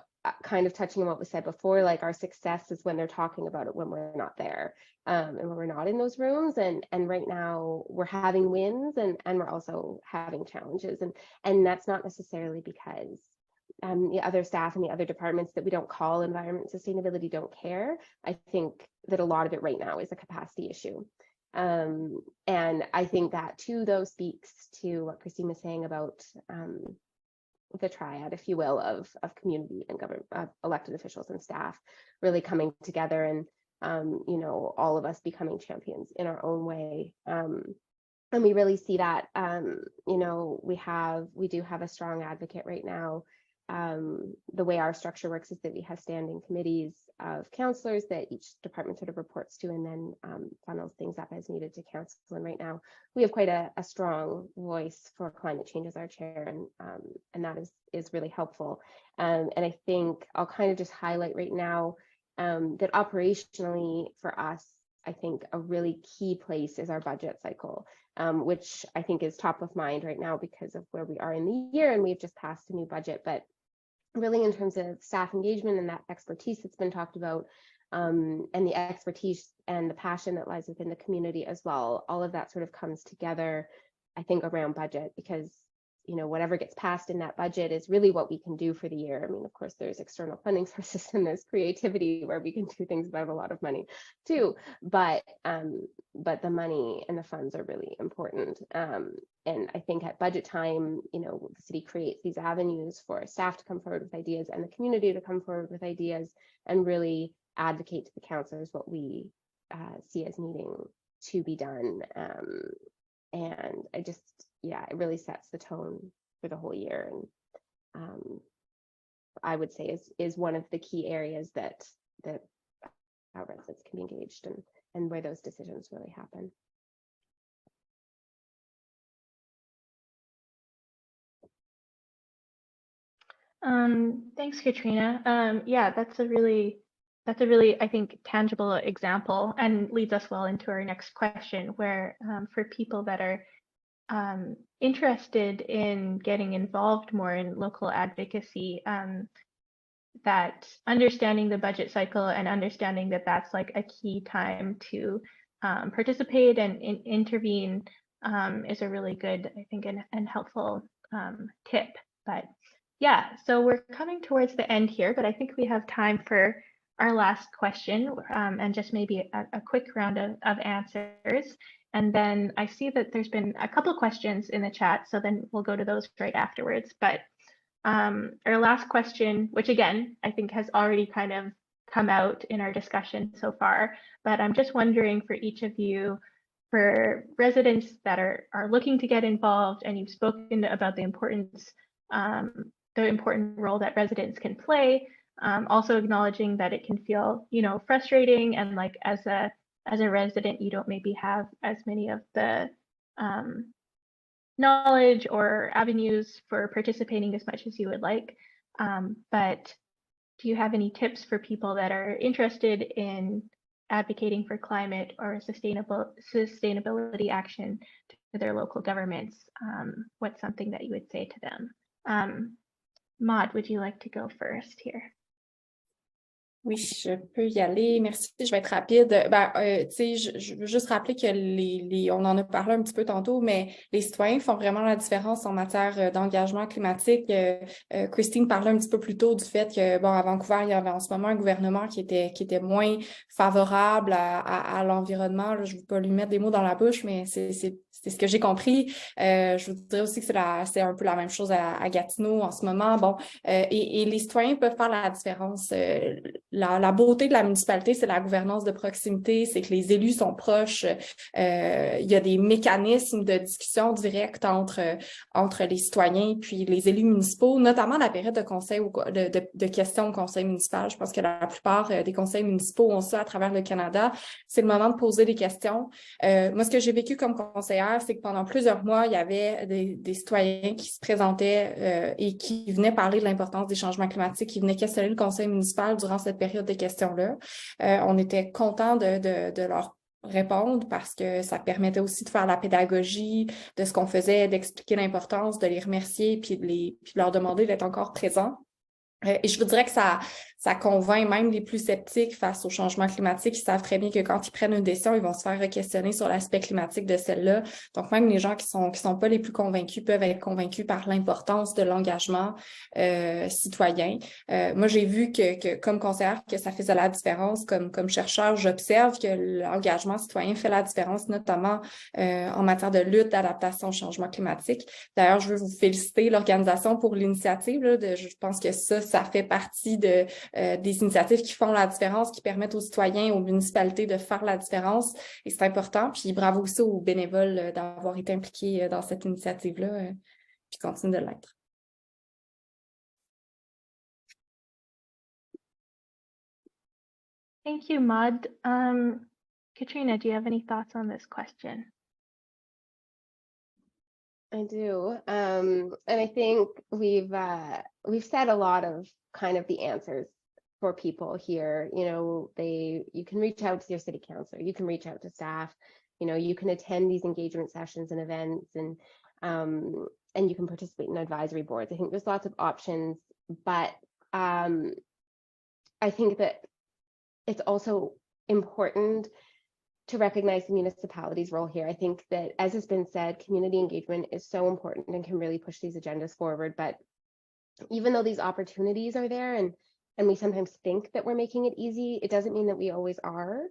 kind of touching on what was said before, like our success is when they're talking about it when we're not there, and when we're not in those rooms. And right now we're having wins and we're also having challenges. And that's not necessarily because the other staff and the other departments that we don't call environment sustainability don't care. I think that a lot of it right now is a capacity issue. And I think that too, though, speaks to what Christine was saying about the triad, if you will, of community and government, elected officials and staff really coming together and, you know, all of us becoming champions in our own way. And we really see that, you know, we do have a strong advocate right now. The way our structure works is that we have standing committees of councillors that each department sort of reports to and then funnels things up as needed to council. And right now we have quite a strong voice for climate change as our chair, and that is really helpful. And I think I'll kind of just highlight right now that operationally for us, I think a really key place is our budget cycle, which I think is top of mind right now because of where we are in the year, and we've just passed a new budget. But really in terms of staff engagement and that expertise that's been talked about, and the expertise and the passion that lies within the community as well, all of that sort of comes together, I think, around budget, because, you know, whatever gets passed in that budget is really what we can do for the year. I mean, of course, there's external funding sources and there's creativity where we can do things without a lot of money too. But the money and the funds are really important. And I think at budget time, you know, the city creates these avenues for staff to come forward with ideas and the community to come forward with ideas and really advocate to the councillors what we see as needing to be done. And I just, yeah, it really sets the tone for the whole year. And I would say is one of the key areas that our residents can be engaged in and where those decisions really happen. Thanks, Katrina. Yeah, that's a really, I think, tangible example and leads us well into our next question, where for people that are interested in getting involved more in local advocacy, that understanding the budget cycle and understanding that that's like a key time to participate and intervene is a really good, I think, and helpful tip. But yeah, so we're coming towards the end here, but I think we have time for our last question and just maybe a quick round of answers. And then I see that there's been a couple of questions in the chat, so then we'll go to those right afterwards. But our last question, which again, I think has already kind of come out in our discussion so far, but I'm just wondering for each of you, for residents that are looking to get involved, and you've spoken about the importance, the important role that residents can play, also acknowledging that it can feel, you know, frustrating, and like as a resident, you don't maybe have as many of the knowledge or avenues for participating as much as you would like. But do you have any tips for people that are interested in advocating for climate or sustainability action to their local governments? What's something that you would say to them? Maud, would you like to go first here? Oui, je peux y aller. Merci, je vais être rapide. Je veux juste rappeler que on en a parlé un petit peu tantôt, mais les citoyens font vraiment la différence en matière d'engagement climatique. Christine parlait un petit peu plus tôt du fait que, à Vancouver, il y avait en ce moment un gouvernement qui était moins favorable à l'environnement. Là, je ne veux pas lui mettre des mots dans la bouche, mais c'est ce que j'ai compris. Je vous dirais aussi que c'est un peu la même chose à Gatineau en ce moment. Et les citoyens peuvent faire la différence. La beauté de la municipalité, c'est la gouvernance de proximité, c'est que les élus sont proches. Il y a des mécanismes de discussion directe entre les citoyens puis les élus municipaux, notamment la période de conseil ou de questions au conseil municipal. Je pense que la plupart des conseils municipaux ont ça à travers le Canada. C'est le moment de poser des questions. Moi, ce que j'ai vécu comme conseillère, c'est que pendant plusieurs mois, il y avait des citoyens qui se présentaient et qui venaient parler de l'importance des changements climatiques, qui venaient questionner le conseil municipal durant cette période de questions-là. On était contents de leur répondre parce que ça permettait aussi de faire la pédagogie de ce qu'on faisait, d'expliquer l'importance, de les remercier puis de leur demander d'être encore présents. Et je vous dirais que ça convainc même les plus sceptiques face au changement climatique. Ils savent très bien que quand ils prennent une décision, ils vont se faire questionner sur l'aspect climatique de celle-là. Donc, même les gens qui sont pas les plus convaincus peuvent être convaincus par l'importance de l'engagement citoyen. Moi, j'ai vu que comme conseillère, que ça faisait la différence. Comme chercheur, j'observe que l'engagement citoyen fait la différence, notamment en matière de lutte, d'adaptation au changement climatique. D'ailleurs, je veux vous féliciter l'organisation pour l'initiative. Je pense que ça fait partie des initiatives qui font la différence, qui permettent aux citoyens, aux municipalités de faire la différence. Et c'est important. Puis bravo aussi aux bénévoles d'avoir été impliqués dans cette initiative-là, puis continuent de l'être. Thank you, Maud. Katrina, do you have any thoughts on this question? I do. And I think we've said a lot of kind of the answers for people here. You can reach out to your city councilor, you can reach out to staff, you can attend these engagement sessions and events, and you can participate in advisory boards. I think there's lots of options, but I think that it's also important to recognize the municipality's role here. I think that, as has been said, community engagement is so important and can really push these agendas forward. But even though these opportunities are there, and we sometimes think that we're making it easy, it doesn't mean that we always are.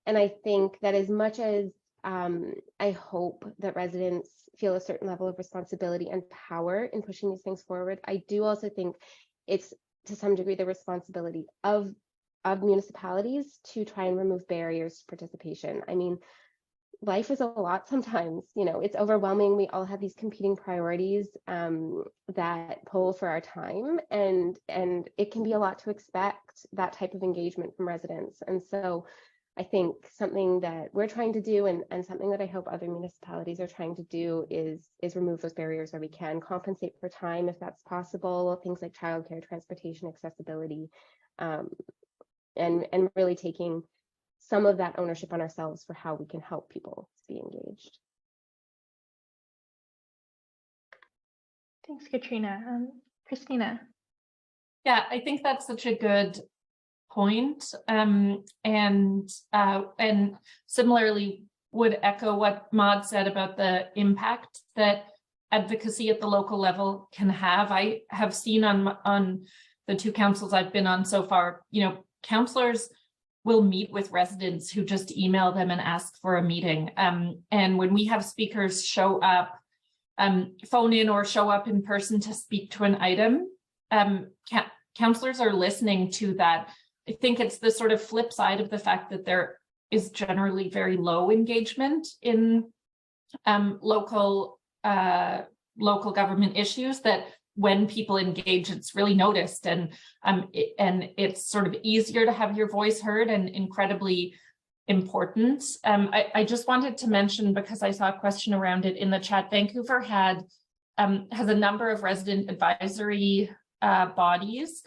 And I think that as much as I hope that residents feel a certain level of responsibility and power in pushing these things forward, I do also think it's to some degree the responsibility of municipalities to try and remove barriers to participation. I mean, life is a lot sometimes, it's overwhelming. We all have these competing priorities that pull for our time, and it can be a lot to expect that type of engagement from residents. And so I think something that we're trying to do, and something that I hope other municipalities are trying to do, is remove those barriers where we can, compensate for time if that's possible, things like childcare, transportation, accessibility, and really taking some of that ownership on ourselves for how we can help people be engaged. Thanks, Katrina. Christina. Yeah, I think that's such a good point, and similarly would echo what Maud said about the impact that advocacy at the local level can have. I have seen on the two councils I've been on so far, councillors will meet with residents who just email them and ask for a meeting. And when we have speakers show up, phone in or show up in person to speak to an item, councillors are listening to that. I think it's the sort of flip side of the fact that there is generally very low engagement in local government issues, that when people engage, it's really noticed, and it's sort of easier to have your voice heard, and incredibly important. I just wanted to mention, because I saw a question around it in the chat, Vancouver has a number of resident advisory bodies,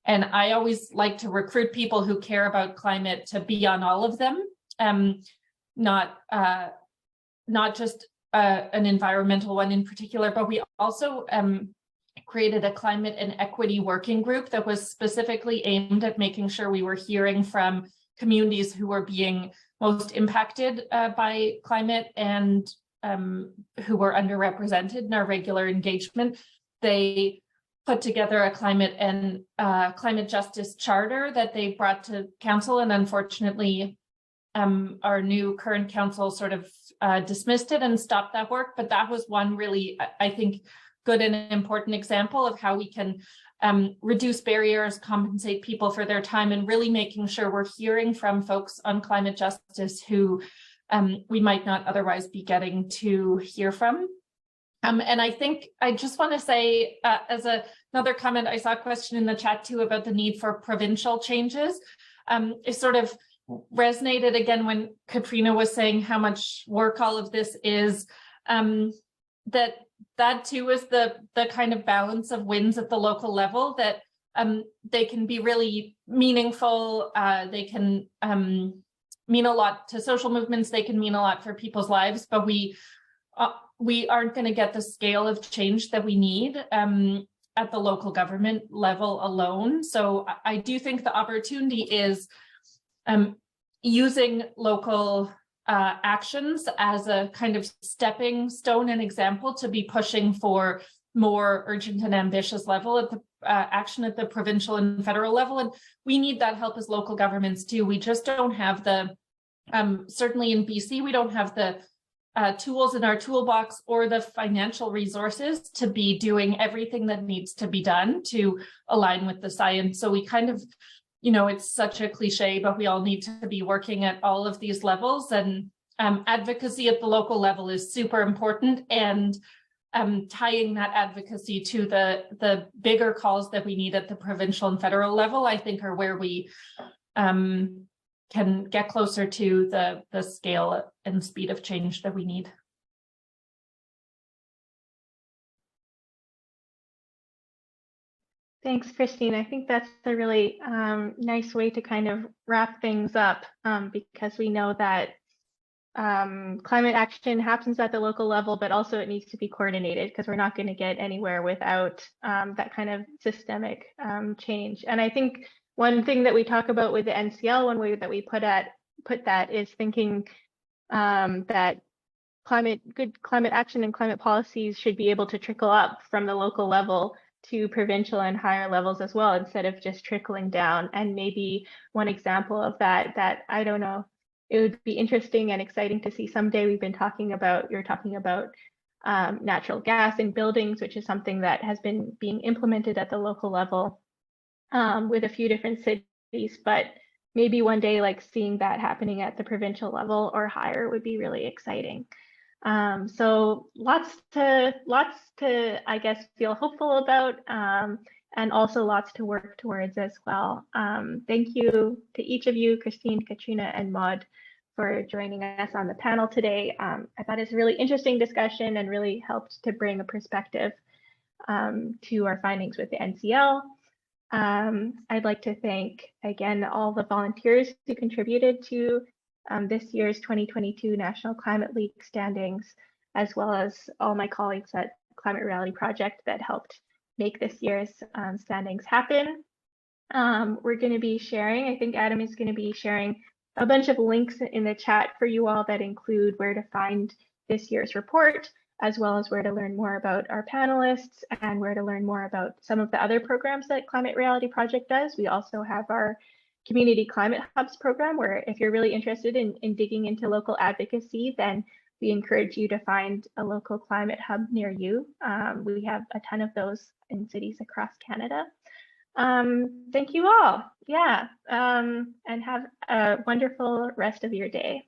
and I always like to recruit people who care about climate to be on all of them, not just an environmental one in particular, but we also created a climate and equity working group that was specifically aimed at making sure we were hearing from communities who were being most impacted by climate and who were underrepresented in our regular engagement. They put together a climate and climate justice charter that they brought to council, and unfortunately our new current council sort of dismissed it and stopped that work. But that was one really, I think, good and important example of how we can reduce barriers, compensate people for their time, and really making sure we're hearing from folks on climate justice who we might not otherwise be getting to hear from. And I think I just want to say, as another comment, I saw a question in the chat too about the need for provincial changes. It sort of resonated again when Katrina was saying how much work all of this is, that too is the kind of balance of wins at the local level, that they can be really meaningful, they can mean a lot to social movements, they can mean a lot for people's lives, but we aren't going to get the scale of change that we need at the local government level alone. So I do think the opportunity is using local actions as a kind of stepping stone and example to be pushing for more urgent and ambitious level at the action at the provincial and federal level. And we need that help as local governments too. We just don't have the, certainly in BC, we don't have the tools in our toolbox or the financial resources to be doing everything that needs to be done to align with the science. So we kind of, you know, it's such a cliche, but we all need to be working at all of these levels, and advocacy at the local level is super important, and tying that advocacy to the bigger calls that we need at the provincial and federal level, I think are where we can get closer to the scale and speed of change that we need. Thanks, Christine. I think that's a really nice way to kind of wrap things up, because we know that climate action happens at the local level, but also it needs to be coordinated, because we're not going to get anywhere without that kind of systemic change. And I think one thing that we talk about with the NCL, one way that we put that is thinking that good climate action and climate policies should be able to trickle up from the local level to provincial and higher levels as well, instead of just trickling down. And maybe one example of that I don't know, it would be interesting and exciting to see someday. You're talking about natural gas in buildings, which is something that has been being implemented at the local level with a few different cities, but maybe one day, like, seeing that happening at the provincial level or higher would be really exciting. So lots to, I guess, feel hopeful about, and also lots to work towards as well. Thank you to each of you, Christine, Katrina, and Maud, for joining us on the panel today. I thought it's a really interesting discussion and really helped to bring a perspective to our findings with the NCL. I'd like to thank again all the volunteers who contributed to this year's 2022 National Climate League standings, as well as all my colleagues at Climate Reality Project that helped make this year's standings happen. We're going to be sharing, I think Adam is going to be sharing a bunch of links in the chat for you all that include where to find this year's report, as well as where to learn more about our panelists and where to learn more about some of the other programs that Climate Reality Project does. We also have our Community Climate Hubs program, where if you're really interested in digging into local advocacy, then we encourage you to find a local climate hub near you. We have a ton of those in cities across Canada. Thank you all. Yeah, and have a wonderful rest of your day.